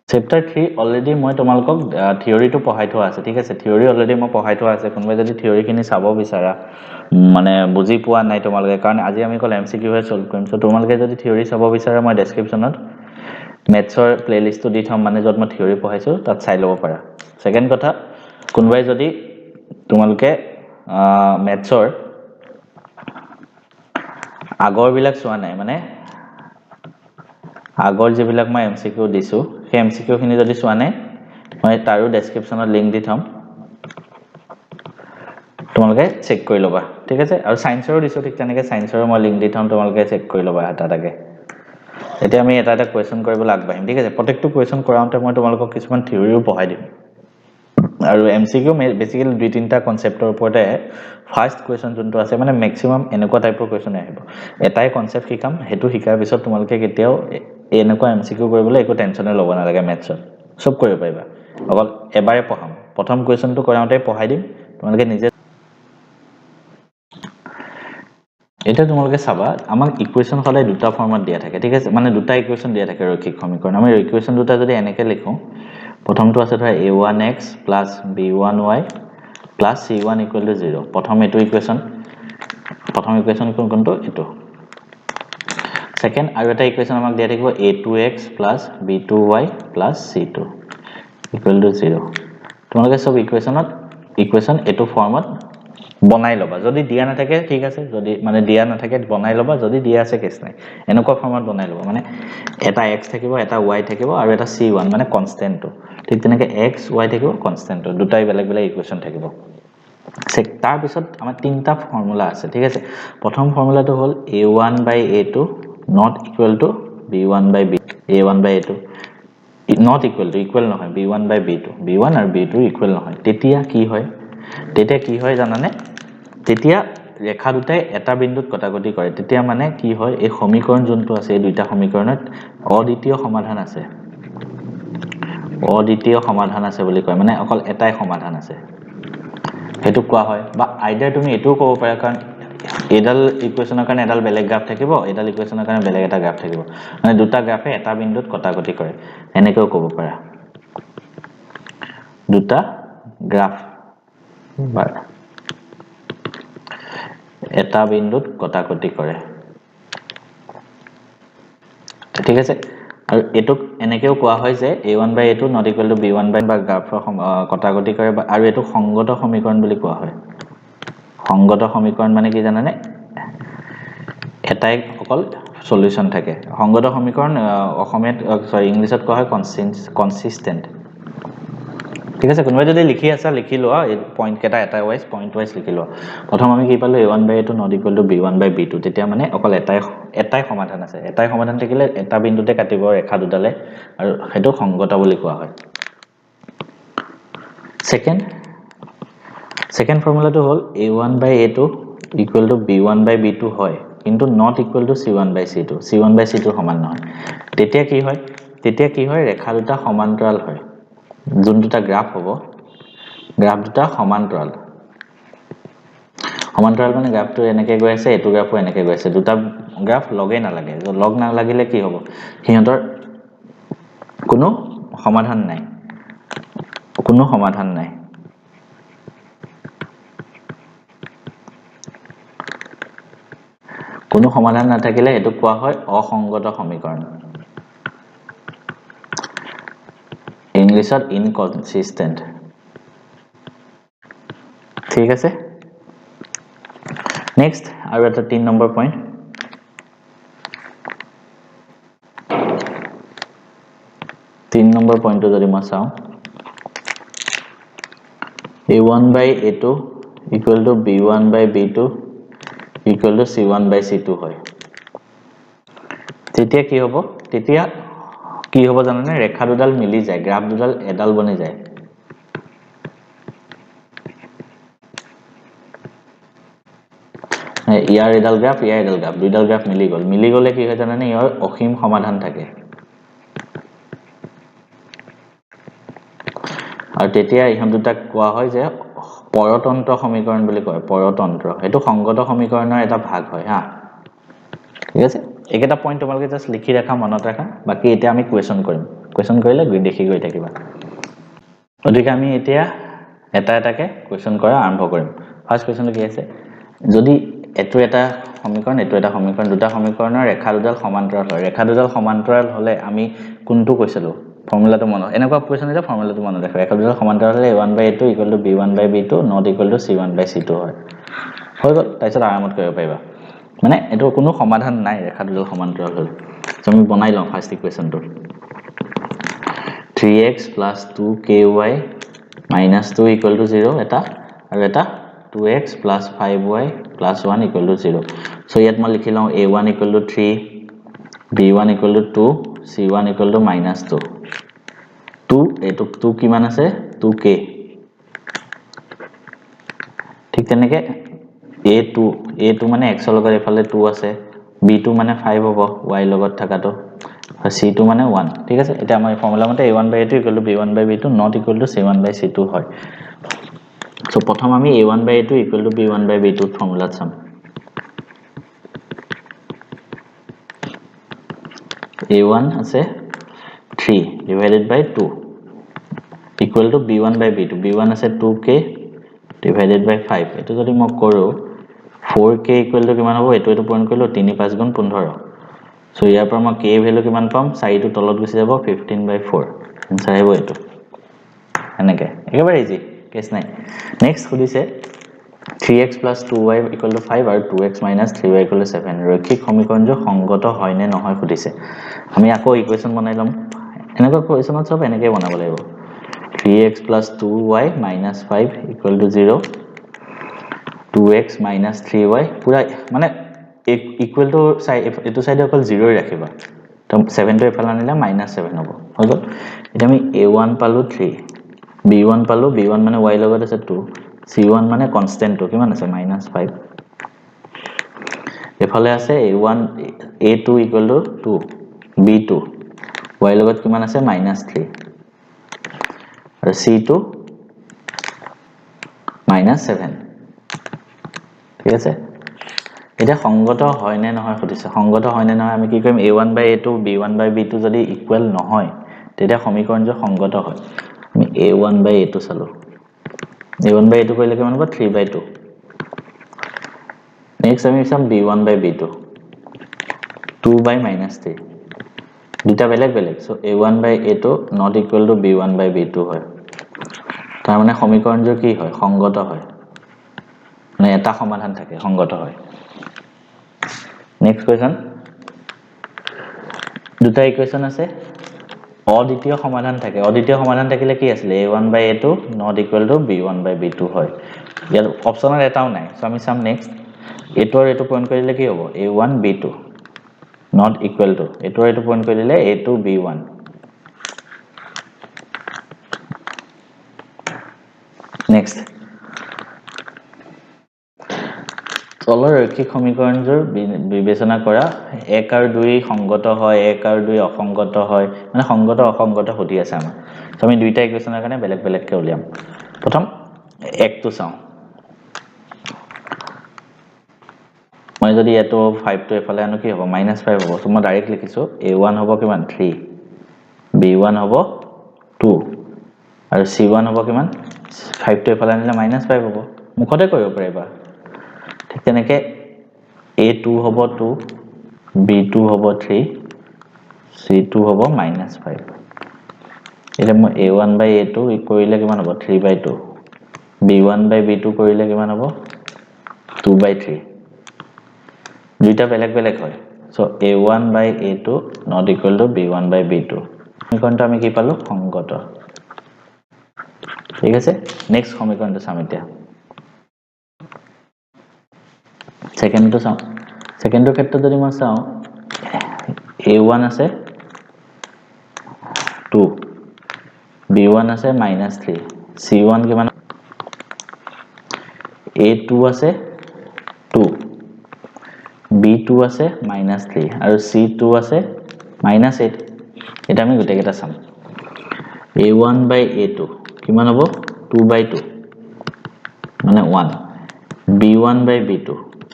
চেপ্টাৰ 3 অলৰেডি মই তোমালোকক থিওৰিটো পঢ়াই থোৱা আছে ঠিক আছে থিওৰি অলৰেডি মই পঢ়াই থোৱা আছে কোনোবাই যদি থিওৰিখিনি চাব বিচাৰা মানে বুজি পোৱা নাই তোমালোকে কাৰণ আজি আমি কল এমসিকিউ হে সলভ কৰিম সো তোমালোকে যদি থিওৰি চাব বিচাৰা মই ডেসক্ৰিপচনত মেথছৰ প্লেলিষ্টটো দি থম মানে যত মই থিওৰি পঢ়াইছো তাত চাই ল'ব পাৰা সেকেন্ড কথা কোনোবাই যদি তোমালোকে মেথছৰ আগৰ বিলাক চোৱা নাই মানে আগৰ যেবিলাক মই এমসিকিউ দিছো সেই এমসিকিউ খিনি যদি চোৱা নাই মই তাৰো ডেসক্ৰিপচনত লিংক দি থম তোমালোকে চেক কৰি লবা ঠিক আছে আৰু সায়েন্সৰো দিছো ঠিক তেনেকে সায়েন্সৰো মই লিংক দি থম তোমালোকে চেক কৰি লবা এটাটাকে এতিয়া আমি এটা কোৱেশ্চন কৰিবলৈ আগবাঢ়িম ঠিক আছে প্ৰত্যেকটো কোৱেশ্চন কৰাওঁতে মই তোমালোকক কিছুমান থিওৰিও পঢ়াই দিম আৰু এমসিকিউ বেসিক্যালি দুই তিনটা কনসেপ্টৰ ওপৰতে ফাৰ্স্ট কোৱেশ্চন যোনটো আছে মানে ম্যাক্সিমাম এনেকুৱা টাইপৰ কোৱেশ্চন আহিব এটাই কনসেপ্ট শিকাম হেতু শিকাৰ পিছত তোমালোকে কেতিয়াও এনেকুৱা এমসিকিউ কৰিবলৈ একো টেনচনে ল'ব নালাগে মেথছত সব কৰিব পাৰিবা অকল এবাৰে পঢ়াম প্ৰথম কোৱেশ্চনটো কৰাওঁতে পঢ়াই দিম তোমালোকে নিজে এটা তোমালোকে চাবা আমাক ইকুৱেশ্যন সদায় দুটা ফৰ্মত দিয়া থাকে ঠিক আছে মানে দুটা ইকুৱেশ্যন দিয়া থাকে ৰৈখিক সমীকৰণ আমি ইকুৱেশ্যন দুটা যদি এনেকৈ লিখো প্ৰথমটো আছে ধৰা a1x + b1y + c1 = 0 প্ৰথম এটো ইকুৱেশ্যন কোনটো এটো সেকেন্ড আৰু এটা ইকুৱেশ্যন আমাক দিয়া থাকিব a2x + b2y + c2 = 0 তোমালোকে সব ইকুৱেশ্যন এটো ফৰ্মত বনাই লবা যদি দিয়া না থাকে ঠিক আছে যদি মানে দিয়া না থাকে বনাই লবা যদি দিয়া আছে কেছ নাই এনেকুৱা ফৰ্মত বনাই লবা মানে এটা x থাকিব এটা y থাকিব আৰু এটা c1 মানে কনস্ট্যান্টটো ঠিক তেনেকে x y থাকিব কনস্ট্যান্টটো দুটাই বেলেগ বেলেগ ইকুৱেশ্যন থাকিব তাৰ পিছত আমাৰ তিনটা ফৰ্মুলা আছে ঠিক আছে প্ৰথম ফৰ্মুলাটো হ'ল a1/a2 not equal to b1/b a1/a2 not equal to equal নহয় b1/b2 b1 আৰু b2 ইকুৱেল নহয় তেতিয়া কি হয় জানানে তেতিয়া ৰেখা দুটাই এটা বিন্দুত কটাকটি কৰে তেতিয়া মানে কি হয় এই সমীকৰণ যোনটো আছে এই দুইটা সমীকৰণত অদ্বিতীয় সমাধান আছে বুলি কয় মানে অকল এটাই সমাধান আছে হেতু কোৱা হয় বা আইদাৰ তুমি এটো ক'ব পাৰা কাৰণ এডাল ইকুৱেশ্যনৰ কাৰণে এডাল বেলেগ গ্ৰাফ থাকিব এডাল ইকুৱেশ্যনৰ কাৰণে বেলেগ এটা গ্ৰাফ থাকিব মানে দুটা গ্ৰাফে এটা বিন্দুত কটাকটি কৰে এনেকৈ ক'ব পাৰা দুটা গ্ৰাফ বা এটা বিন্দুত কটাকটি কৰে ঠিক আছে আৰু এটোক এনেকেও কোৱা হয় যে a1/a2 not equal to b1/b বা গ্ৰাফৰ কটাকটি কৰে আৰু এটো সংগত সমীকৰণ বুলি কোৱা হয় সংগত সমীকৰণ মানে কি জানানে এটাই অকল সলিউশন থাকে সংগত সমীকৰণ অসমীয়াত ইংলিছত কোৱা হয় কনসিস্টেন্ট ঠিক আছে কোনোবাই যদি লিখি আছে লিখি লোৱা পয়েন্ট কেটা এটা পয়েন্ট ওয়াইজ লিখি লোৱা প্ৰথম আমি কি পালো a1/a2 not equal to b1/b2 তেতিয়া মানে অকল এটাই সমাধান আছে এটাই সমাধান থাকিলে এটা বিন্দুতে কাটিব ৰেখা দুডালে আৰু হেতু সংগত বুলি কোৱা হয় সেকেন্ড ফৰ্মুলাটো হ'ল a1/a2 equal to b1/b2 হয় কিন্তু not equal to c1/c2 c1/c2 সমান নহয় তেতিয়া কি হয় ৰেখা দুটা সমান্তৰাল হয় যোন দুটা গ্ৰাফ হ'ব গ্ৰাফ দুটা সমান্তৰাল মানে গ্ৰাফটো এনেকৈ গৈ আছে এটো গ্ৰাফো এনেকৈ গৈ আছে দুটা গ্ৰাফ লগে নালাগে লগ নালাগিলে কি হ'ব হিহঁতৰ কোনো সমাধান নাই কোনো সমাধান নাথাকিলে এটো কোৱা হয় অসংগত সমীকৰণ ইংলিছত ইনকনসিস্টেন্ট ঠিক আছে নেক্সট আৰু এটা 3 নম্বৰ পইণ্ট 3 নম্বৰ পইণ্টটো যদি মই চাও a1 by a2 equal to b1 by b2 equal to c1 by c2 হয় তেতিয়া কি হ'ব জানানে ৰেখা দুডাল মিলি যায় গ্ৰাফ দুডাল এডাল বনি যায় ইয়াৰ এডাল গ্ৰাফ দুইডাল গ্ৰাফ মিলি গলে কি হয় জানানে ইয়াৰ অসীম সমাধান থাকে আৰু তেতিয়া ইহত দুটাক কোৱা হয় যে পৰতন্ত্ৰ সমীকৰণ বুলি কয় পৰতন্ত্ৰ এটো সংগত সমীকৰণৰ এটা ভাগ হয় হা ঠিক আছে একেটা পইণ্ট তোমালোকে জাস্ট লিখি ৰাখা মনত ৰাখা বাকি এতিয়া আমি কোৱেশ্চন কৰিলে দেখি গৈ থাকিবা অধিক আমি এতিয়া এটাকে কোৱেশ্চন কৰা আৰম্ভ কৰিম ফাৰ্স্ট কোৱেশ্চন কি আছে যদি এটো এটা সমীকৰণ দুটা সমীকৰণৰ ৰেখা দুডাল সমান্তৰাল হলে আমি কোনটো কৈছিলো ফৰ্মুলাটো মনত এনেকুৱা কোৱেশ্চন এটা ফৰ্মুলাটো মনত ৰাখা ৰেখা দুডাল সমান্তৰাল হলে a1 by a2 equal to b1 by b2 not equal to c1 by c2 হয় হৈ গল তাৰপিছত আৰামত কৰিব পাৰিবা মানে এটো কোনো সমাধান নাই ৰেখা দুডাল সমান্তৰাল হলে আমি বনাই লওঁ first ইকুৱেশ্যনটো 3x plus 2ky minus 2 equal to 0 eta আৰু এটা 2x plus 5y plus 1 equal to 0 so ইয়াত মই লিখি লওঁ a1 equal to 3 b1 equal to 2 c1 equal to minus 2 এটো 2 কিমান আছে 2k ঠিক তেনেকে a2 মানে x লগত এফালে 2 আছে b2 মানে 5 হ'ব y লগত থাকাটো c2 মানে 1 ঠিক আছে এটা আমাৰ ফৰ্মুলা মতে a1 by a2 equal to b1 by b2 not equal to c1 by c2 হয় সো প্ৰথম আমি a1 by a2 equal to b1 by b2 formula চাম a1 আছে 3 divided by 2 equal to b1 by b2 b1 আছে 2k divided by 5 এটো যদি মই কৰো 4k equal to কিমান হ'ব এটো পূৰণ কৰিলো 3 5 গুণ 15 সো ইয়াৰ পৰা মই k ভ্যালু কিমান পাম 4 টো তলত গুছি যাব 15 by 4 আনসাৰ আহিব এটো এনেকে একেবাৰে ইজি কেছ নাই next খুদিছে 3x plus 2y equal to 5 আৰু 2x minus 3y equal to 7 ৰৈখিক সমীকৰণটো সংগত হয় নে নহয় খুদিছে আমি আকৌ ইকুৱেশ্যন বনাই লম এনেকৈ কোৱেশ্যনত সব এনেকৈ বনাব লাগিব 3x plus 2y minus 5 equal to 0 2x minus 3y পুৰা মানে equal to এটো সাইডে অকল 0 ৰাখিবা তো 7 টো এফালে আনিলে -7 হ'ব হৈ গল এটা আমি a1 পালো 3 b1 পালো b1 মানে y লগত আছে 2 c1 মানে কনস্ট্যান্ট তো কিমান আছে -5 এফালে আছে a2 equal to 2 b2 y লগত কিমান আছে -3 আৰু c2 -7 ঠিক আছে এটা সংগত হয় নে নহয় খুদিছে সংগত হয় নে নহয় আমি কি কৰিম a1 by a2 b1 by b2 যদি ইকুৱেল নহয় তেতিয়া সমীকৰণটো সংগত হয় আমি a1 by a2 চালো a1 by a2 কৰিলে কিমান হ'ব 3 by 2 নেক্সট আমি চাম b1 by b2 2 by -3 দুটা বেলেগ so a1 by a2 not equal to b1 by b2 হয় তাৰ মানে সমীকৰণটো কি হয় সংগত হয় মানে এটা সমাধান থাকে সংগত হয় নেক্সট কোৱেশ্চন দুটা ইকুৱেশ্যন আছে অদ্বিতীয় সমাধান থাকে অদ্বিতীয় সমাধান থাকিলে কি আছিল a1 by a2 not equal to b1 by b2 হয় ইয়াৰ অপচনৰ এটাও নাই সো আমি চাম নেক্সট a2 আৰু a2 পইণ্ট কৰিলে কি হ'ব a1 b2 not equal to a2 আৰু a2 পইণ্ট কৰিলে a2 b1 নেক্সট তলৰ ৰৈখিক সমীকৰণবোৰ বিবেচনা কৰা 1 আৰু 2 সংগত হয় 1 আৰু 2 অসংগত হয় মানে সংগত অসংগত হতি আছে আমাৰ সো আমি দুইটা ইকুৱেশ্যনৰ কাৰণে বেলেগ কে উলিয়াম প্ৰথম 1 টো চাও মই যদি এটো 5 টো এফালে আনো কি হ'ব -5 হ'ব সো মই ডাইৰেক্ট লিখিছো a1 হ'ব কিমান 3 b1 হ'ব 2 আৰু c1 হ'ব কিমান 5 টো এফালে আনিলে -5 হ'ব মুখতে কৰিব পাৰিবা ঠিক তেনেকে a2 হ'ব 2 b2 হ'ব 3 c2 হ'ব -5 এটা মই a1 by a2 কৰিলে কিমান হ'ব 3 by 2 b1 by b2 কৰিলে কিমান হ'ব 2 by 3 দুইটা বেলেগ হয় so a1 by a2 not equal to b1 by b2 সমীকৰণটো আমি কি পালো সংগত ঠিক আছে নেক্সট সমীকৰণটো চাম এতিয়া সেকেন্ডটো চাও সেকেন্ডৰ ক্ষেত্ৰত যদি মই চাও a1 আছে 2 b1 আছে -3 c1 কিমান a2 আছে 2 b2 আছে -3 আৰু c2 আছে -8 এটা আমি গুটেকেটা চাম a1 by a2 কিমান হ'ব 2 by 2 মানে 1 b1 by b2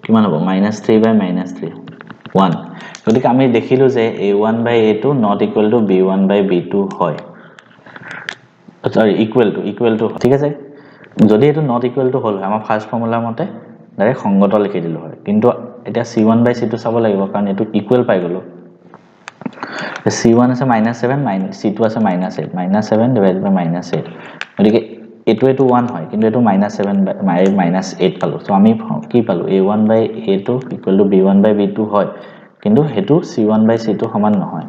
কিমান হ'ব -3 by -3 1 গতিকে আমি দেখিলো যে a1 by a2 not equal to b1 by b2 হয় সৰি equal to ঠিক আছে যদি এটো not equal to হল আমাৰ ফাৰ্স্ট ফৰ্মুলা মতে ডাইৰেক্ট সংগত লিখি দিলো হয় কিন্তু এটা c1 by c2 চাব লাগিব কাৰণ এটো ইকুৱেল পাই গলো c1 আছে -7 c2 আছে -8 -7 divided by -8 গতিকে এটো 1 হয় কিন্তু এটো -7 by -8 পালো সো আমি কি পালো a1 by a2 equal to b1 by b2 হয় কিন্তু হেতু c1 by c2 সমান নহয়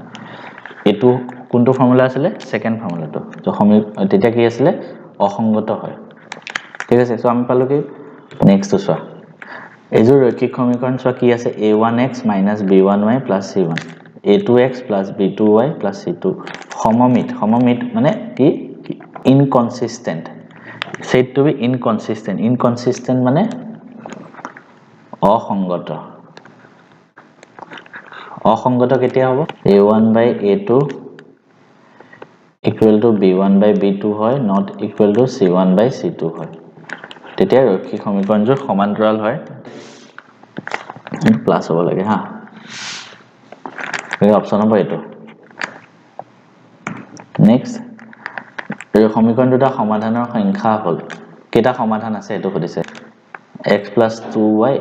এটো কোনটো ফৰ্মুলা আছিল সেকেন্ড ফৰ্মুলাটো তো তেতিয়া কি আছিল অসংগত হয় ঠিক আছে সো আমি পালো কি নেক্সট চোৱা এজোৰ ৰৈখিক সমীকৰণ চোৱা কি আছে a1x - b1y + c1 a2x + b2y + c2 সমমিত মানে কি inconsistent said to be inconsistent মানে অসংগত কেতিয়া হ'ব a1 by a2 equal to b1 by b2 হয় not equal to c1 by c2 হয় তেতিয়া ৰৈখিক সমীকৰণবোৰ সমান্তৰাল হয় প্লাস হ'ব লাগে হা এই অপচন হ'ব এটো নেক্সট এই সমীকৰণ দুটা সমাধানৰ সংখ্যা হ'ল কেটা সমাধান আছে এটো সুধিছে x + 2y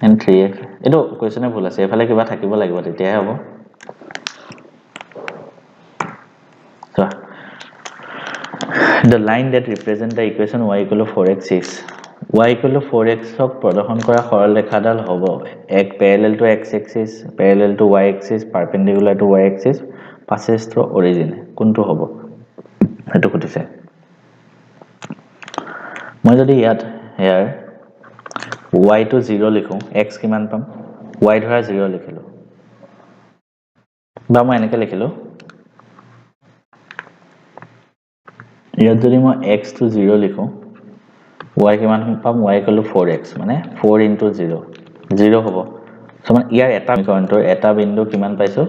and 3x এটো কোৱেশ্চনে ভুল আছে এফালে কিবা থাকিব লাগিব তেতিয়াহে হ'ব so the line that represent the equation y = 4x is y = 4x ক প্ৰদৰ্শন কৰা সৰল ৰেখাডাল হ'ব এক parallel to x axis parallel to y axis perpendicular to y axis passes through origin কোনটো হ'ব এটো সুধিছে মই যদি ইয়াত here y to 0 লিখো x কিমান পাম y ধৰা 0 লিখিলো বা মই এনেকৈ লিখিলো ইয়াত যদি মই x to 0 লিখো y কিমান পাম y = 4x মানে 4 into 0 0 হ'ব সো মানে ইয়াৰ এটা সমীকৰণটোৰ এটা বিন্দু কিমান পাইছো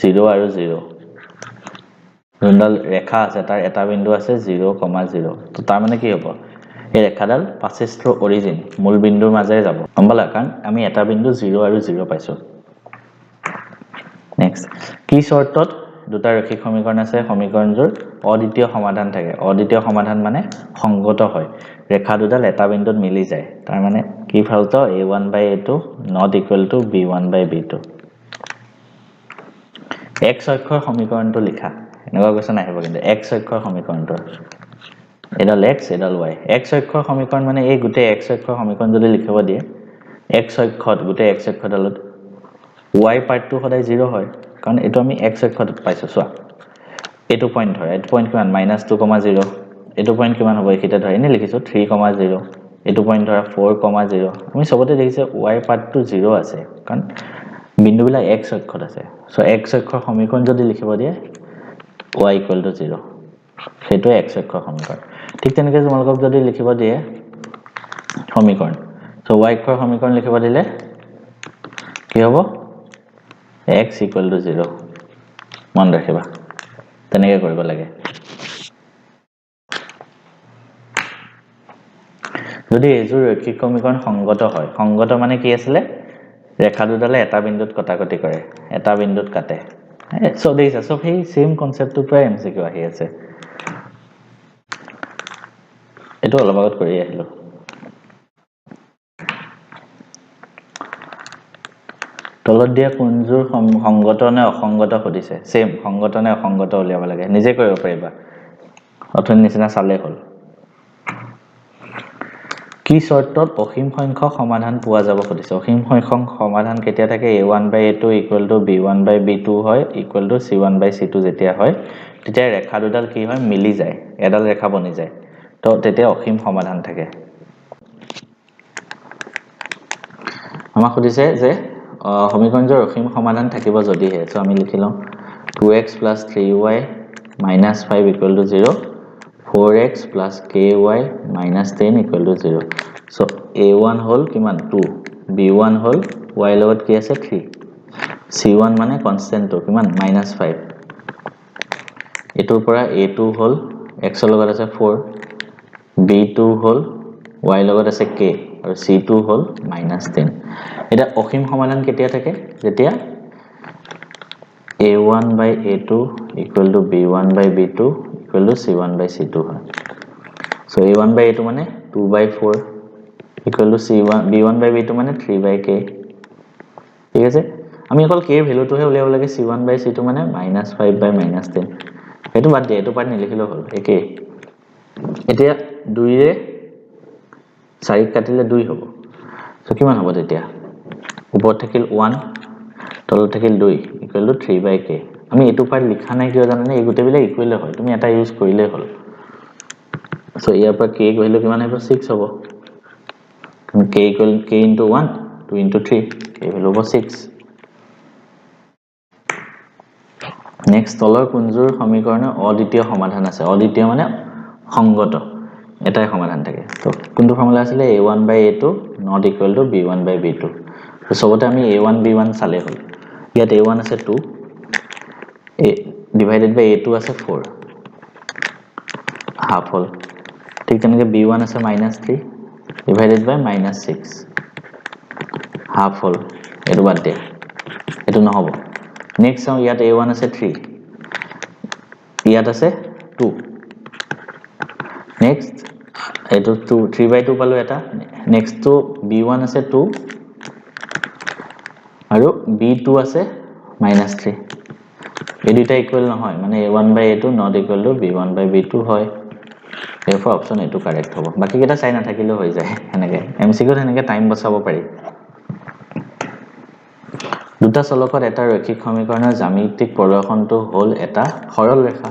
0 আৰু 0 যোনডাল ৰেখা আছে তাৰ এটা বিন্দু আছে 0, 0 তো তাৰ মানে কি হ'ব এই ৰেখাডাল passes through origin মূল বিন্দুৰ মাজেৰে যাব সম্ভলা কাৰণ আমি এটা বিন্দু 0 আৰু 0 পাইছো নেক্সট কি শৰ্তত দুটা ৰৈখিক সমীকৰণ আছে সমীকৰণবোৰ অদ্বিতীয় সমাধান থাকে অদ্বিতীয় সমাধান মানে সংগত হয় ৰেখা দুডাল এটা বিন্দুত মিলি যায় তাৰ মানে কি ফলত a1 by a2 not equal to b1 by b2 x অক্ষৰ সমীকৰণটো লিখা এনেকুৱা কোৱেশ্চন আহিব কিন্তু x অক্ষৰ সমীকৰণটো এডাল x এডাল y x অক্ষৰ সমীকৰণ মানে এই গুটে x অক্ষৰ সমীকৰণ যদি লিখিব দিয়ে x অক্ষত গুটে x অক্ষডালত y পাৰ্টটো সদায় 0 হয় কাৰণ এটো আমি x অক্ষত পাইছো সোৱা এটো পইণ্ট ধৰা এটো পইণ্ট কিমান -2, 0 এটো পইণ্ট কিমান হ'ব একিটা ধৰা এনে লিখিছো 3, 0 এটো পইণ্ট ধৰা 4, 0 আমি সবতে দেখিছে y পাৰ্টটো 0 আছে কাৰণ বিন্দুবিলাক x অক্ষত আছে সো x অক্ষৰ সমীকৰণ যদি লিখিব দিয়ে y = 0 হেতু x অক্ষৰ সমীকৰণ ঠিক তেনেকৈ তোমালোকক যদি লিখিব দিয়ে সমীকৰণ সো y অক্ষৰ সমীকৰণ লিখিব দিলে কি হ'ব x = 0 মন ৰাখিবা তেনেকৈ কৰিব লাগে যদি এজোৰ ৰৈখিক সমীকৰণ সংগত হয় সংগত মানে কি আছিল ৰেখা দুডালে এটা বিন্দুত কটাকটি কৰে এটা বিন্দুত কাটে সো দেখিছা সব সেই সেম কনসেপ্টটো প্ৰায় এমসিকিউ আহি আছে এটো অলপ আগত কৰি আহিলো তলত দিয়া কোনজোৰ সংগত নে অসংগত সুধিছে সেম সংগত নে অসংগত উলিয়াব লাগে নিজে কৰিব পাৰিবা অথনি নিচিনা চালে হ'ল কি শৰ্তত অসীম সংখ্যক সমাধান পোৱা যাব সুধিছে অসীম সংখ্যক সমাধান কেতিয়া থাকে a1 by a2 equal to b1 by b2 হয় equal to c1 by c2 যেতিয়া হয় তেতিয়া ৰেখা দুডাল কি হয় মিলি যায় এডাল ৰেখা বনি যায় তো তেতিয়া অসীম সমাধান থাকে আমাক সুধিছে যে সমীকৰণটোৰ অসীম সমাধান থাকিব যদিহে সো আমি লিখি লম 2x + 3y - 5 = 0 4x + ky - 10 = 0 so a1 হল কিমান 2 b1 হল y লগত কি আছে 3 c1 মানে কনস্ট্যান্ট তো কিমান -5 এটোৰ পৰা a2 হল x লগত আছে 4 b2 হল y লগত আছে k আৰু c2 হল -10 এটা অসীম সমাধান কেতিয়া থাকে যেতিয়া a1/a2 = b1/b2 = c1/c2 হয় সো a1/a2 মানে 2/4 = c1 b1/b2 মানে 3/k ঠিক আছে আমি অকল k এর ভ্যালুটোহে উলিয়াব লাগে c1/c2 মানে -5/-10 এটো বাদ দিয়া এটো পাৰ্ট নিলিখিলো হল একে এতিয়া 2 ৰে 4 কাটিলে 2 হ'ব সো কিমান হ'ব তেতিয়া ওপৰত থাকিল 1 তলত থাকিল 2 = 3/k আমি এটো পাৰ্ট লিখা নাই কিয় জানানে এই গুটেবিলে ইকুৱেল হয় তুমি এটা ইউজ কৰিলে হল সো ইয়াৰ পৰা k কহিলে কিমান হ'ব 6 হ'ব k = k * 1 2 * 3 k ভ্যালু হ'ব 6 নেক্সট তলৰ কোনজোৰ সমীকৰণৰ অদ্বিতীয় সমাধান আছে অদ্বিতীয় মানে সংগত এটাই সমাধান থাকে তো কোনটো ফৰ্মুলা আছিল a1/a2 ≠ b1/b2 তো সবতে আমি a1 b1 চালে হল ইয়াত a1 আছে 2 a divided by a2 আছে 4 হাফ হল ঠিক তেনেকে b1 আছে -3 divided by -6 হাফ হল এটো বাদ দিয়া এটো নহব নেক্সট চাও ইয়াত a1 আছে 3 ইয়াত আছে 2 নেক্সট এটো 2 3/2 পালো এটা নেক্সট তো b1 আছে 2 আৰু b2 আছে -3 এই দুটা ইকুৱেল নহয় মানে a1/a2 ≠ b1/b2 হয় therefore অপচন এটো কারেক্ট হ'ব বাকি কেটা চাই না থাকিলে হৈ যায় এনেকে এমসিকিউ এনেকে টাইম বচাব পাৰি দুটা চলকত এটা ৰৈখিক সমীকৰণৰ জ্যামিতিক প্ৰদৰ্শনটো হল এটা সৰল ৰেখা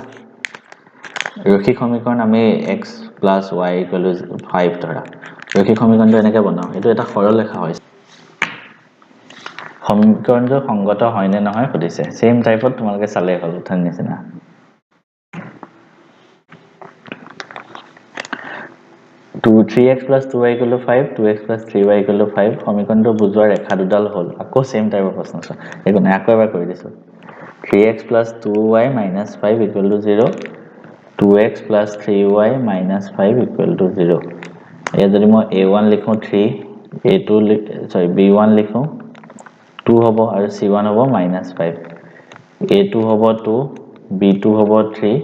ৰৈখিক সমীকৰণ আমি x + y = 5 ধৰা ৰৈখিক সমীকৰণটো এনেকে বনাও এটো এটা সৰল ৰেখা হয় সমীকৰণটো সংগত হয় নে নহয় সুধিছে সেম টাইপত তোমালকে চালে হল উঠান নিচিনা 3x + 2y = 5 2x + 3y = 5 সমীকৰণটো বুজোৱা ৰেখা দুডাল হল আকৌ সেম টাইপৰ প্ৰশ্ন আছে একো নাই আকৌ এবাৰ কৰি দিছো 3x + 2y - 5 = 0 2x + 3y - 5 = 0 এয়া যদি মই a1 লিখো 3 a2 b1 লিখো 2 হ'ব আৰু c1 হ'ব -5 a2 হ'ব 2 b2 হ'ব 3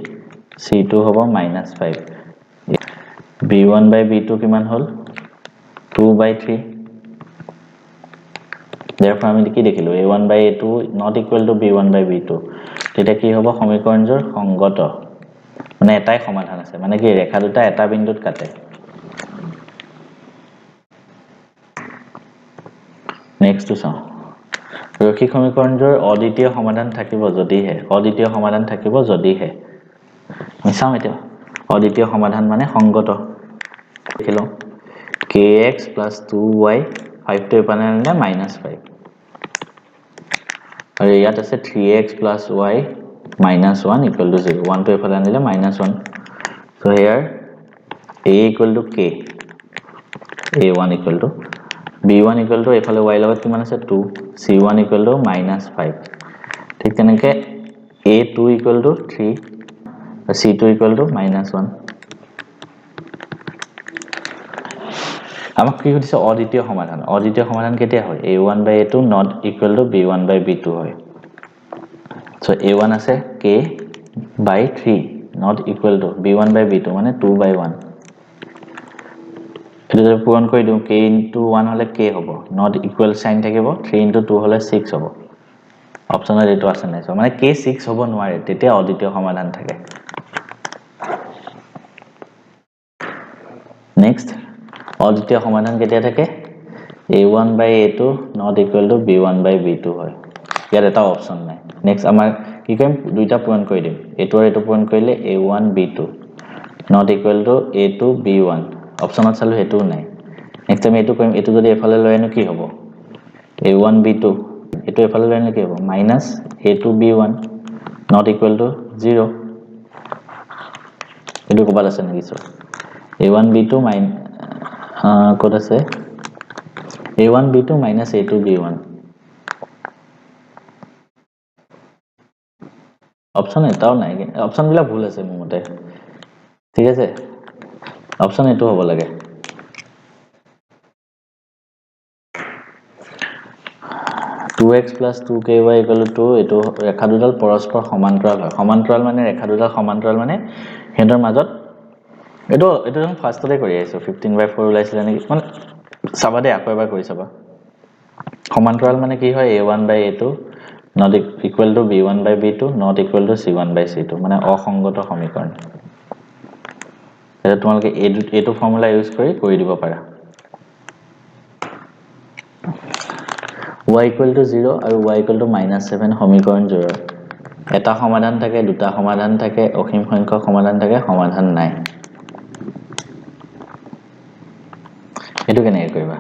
c2 হ'ব -5 b1/b2 কিমান হল 2/3 therefore আমি কি দেখিলো a1/a2 ≠ b1/b2 তেতিয়া কি হ'ব সমীকৰণজোৰ সংগত মানে এটাই সমাধান আছে মানে কি ৰেখা দুটা এটা বিন্দুত কাটে নেক্সট টু চাও ৰৈখিক সমীকৰণজোৰ অদ্বিতীয় সমাধান থাকিব যদিহে আমি চাও এতিয়া অদ্বিতীয় সমাধান মানে সংগত লিখিলো kx + 2y 5 টো এপানে আনিলে -5 আৰু ইয়াত আছে 3x + y - 1 = 0 1 টো এফালে আনিলে -1 so here a = k a1 = b1 = এফালে y লগত কিমান আছে 2 c1 = -5 ঠিক তেনেকে a2 = 3 আৰু c2 = -1 আমাক কি কৈছে অদ্বিতীয় সমাধান কেতিয়া হয় a1/a2 ≠ b1/b2 হয় so a1 আছে k/3 ≠ b1/b2 মানে 2/1 এটো যদি পূৰণ কৰি দিও k * 1 হলে k হ'ব not equal sign থাকিব 3 * 2 হলে 6 হ'ব অপচনত এটো আছে নাই মানে k 6 হ'ব নোৱাৰে তেতিয়া অদ্বিতীয় সমাধান থাকে নেক্সট অদ্বিতীয় সমাধান কেতিয়া থাকে a1/a2 ≠ b1/b2 হয় ইয়াত এটা অপচন নাই নেক্সট আমাৰ কি কৰিম দুইটা পূৰণ কৰি দিম এটো আৰু এটো পূৰণ কৰিলে a1 b2 not equal to a to b1 অপচনত চালো হেতু নাই নেক্সট টাইম এটো কৰিম এটো যদি এফালে লৈ আনো কি হ'ব a1 b2 এটো এফালে লৈ আনো কি হ'ব minus a to b1 not equal to 0 এটো কবাত আছে নেকি সো a1 b2 কত আছে a1 b2 minus a2 b1 option এটাও নাই অপচন বিলা ভুল আছে মোৰ মতে ঠিক আছে অপচন এটো হ'ব লাগে 2x plus 2ky equal to এটো ৰেখা দুডাল পৰস্পৰ সমান্তৰাল হয় সমান্তৰাল মানে ৰেখা দুডাল সমান্তৰাল মানে হেতৰ মাজত এটো আমি ফাৰ্ষ্টতে কৰি আইছো 15/4 ওলাইছিল নেকি মানে চাবা দে আকৌ এবাৰ কৰি চাবা সমান্তৰাল মানে কি হয় a1/a2 not equal to b1/b2 not equal to c1/c2 মানে অসংগত সমীকৰণ এটা তোমালকে এটো ফৰ্মুলা ইউজ কৰি দিব পাৰা y equal to 0 আৰু y equal to -7 সমীকৰণ জোৰৰ এটা সমাধান থাকে দুটা সমাধান থাকে অসীম সংখ্যক সমাধান থাকে সমাধান নাই এটো কেনে কৰিবা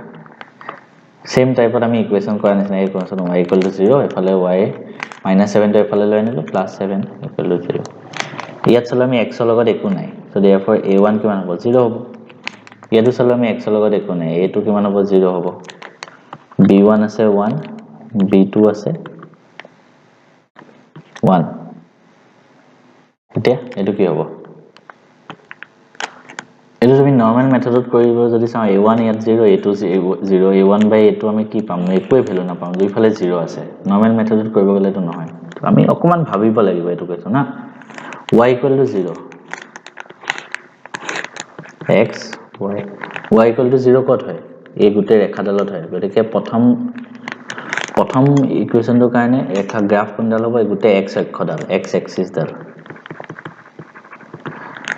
সেম টাইপত আমি ইকুয়েশন কৰা নিচিনা ইকুয়েশন y equal to 0 এফালে y -7 টো এফালে লৈ আনিলো +7 equal to 0 ইয়াত চলো আমি x ৰ লগত একো নাই সো therefore a1 কিমান হ'ব 0 হ'ব ইয়াতো চলো আমি x ৰ লগত একো নাই a2 কিমান হ'ব 0 হ'ব b1 আছে 1 b2 আছে 1 এতিয়া এটো কি হ'ব এটো তুমি নরমাল মেথডত কৰিব যদি চাও a1 ইয়াত 0 a2 0 a1/a2 আমি কি পাম একোই ভ্যালু না পাম দুইফালে 0 আছে নরমাল মেথডত কৰিব গলে তো নহয় আমি অকমান ভাবিব লাগিব এটো কৈছো না y equal to 0 x y equal to 0 কত হয় এই গুটে ৰেখাডালত হয় গতিকে প্ৰথম ইকুয়েশনটোৰ কাৰণে ৰেখা গ্ৰাফ কোনডাল হ'ব গুটে x অক্ষডাল x এক্সিস ডাল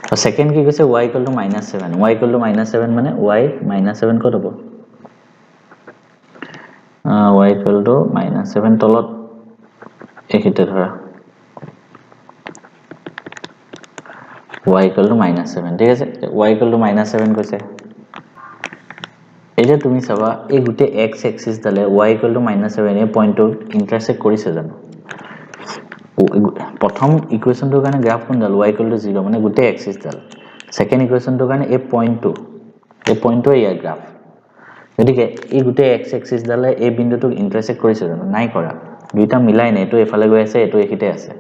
তো সেকেন্ড কি কৈছে y equal to -7 y equal to -7 মানে y -7 কত হ'ব y equal to -7 তলত একিতে ধৰা y equal to -7 ঠিক আছে y equal to -7 কৈছে এটা তুমি চাবা এই গুটে x এক্সিস ডালে y equal to -7 এই পইণ্টটো ইন্টারসেক্ট কৰিছে জানো প্ৰথম ইকুয়েশনটোৰ কাৰণে গ্ৰাফ কোনডাল y equal to 0 মানে গুটে এক্সিস ডাল সেকেন্ড ইকুয়েশনটোৰ কাৰণে এই পইণ্টটো ইয়াৰ গ্ৰাফ গতিকে এই গুটে x এক্সিস ডালে এই বিন্দুটোক ইন্টাৰসেক্ট কৰিছে জানো নাই কৰা দুইটা মিলাই নাই এটো এফালে গৈ আছে এটো একিতে আছে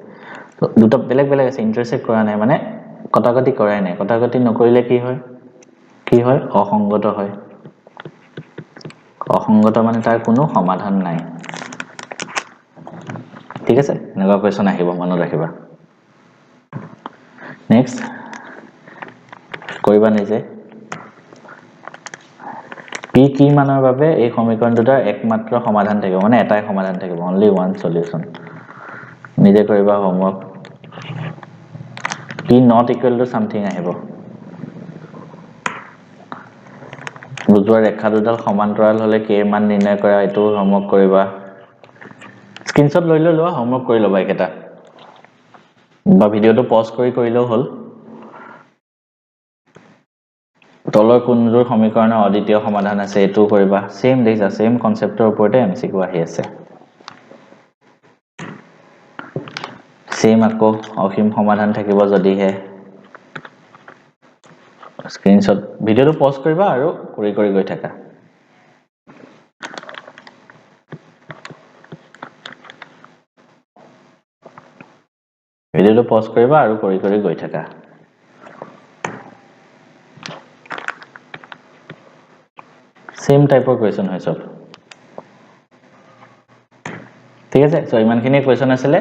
তো দুটা বেলেগ বেলেগ আছে ইন্টারসেক্ট কৰা নাই মানে কটাকটি কৰাই নাই কটাকটি নকৰিলে কি হয় অসংগত হয় অসংগত মানে তাৰ কোনো সমাধান নাই ঠিক আছে এনেকুৱা কোৱেশ্চন আহিব মনত ৰাখিবা নেক্সট কৰিবা নিজে p কি মানৰ বাবে এই সমীকৰণটোৰ একমাত্ৰ সমাধান থাকিব মানে এটাই সমাধান থাকিব only one solution নিজে কৰিবা homework p not equal to something আহিব বুজোৱা ৰেখা দুডাল সমান্তৰাল হলে k মান নিৰ্ণয় কৰা এটো হোমৱৰ্ক কৰিবা স্ক্ৰিনশ্বট লৈ লোৱা হোমৱৰ্ক কৰি লবা একেটা বা ভিডিওটো পজ কৰিলেও হল তলৰ কোনজোৰ সমীকৰণৰ অদ্বিতীয় সমাধান আছে এটো কৰিবা সেম দেখিছা সেম কনসেপ্টৰ ওপৰতে এমসিকিউ আহি আছে সেম আকৌ অসীম সমাধান থাকিব যদিহে স্ক্ৰিনশট ভিডিওটো পজ কৰিবা আৰু কৰি গৈ থাকা ভিডিওটো পজ কৰিবা আৰু কৰি গৈ থাকা সেম টাইপৰ কোৱেশ্চন হয় সব ঠিক আছে সো ইমানখিনি কোৱেশ্চন আছিল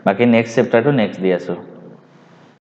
বাকি নেক্সট চেপ্টাৰটো নেক্সট দি আছো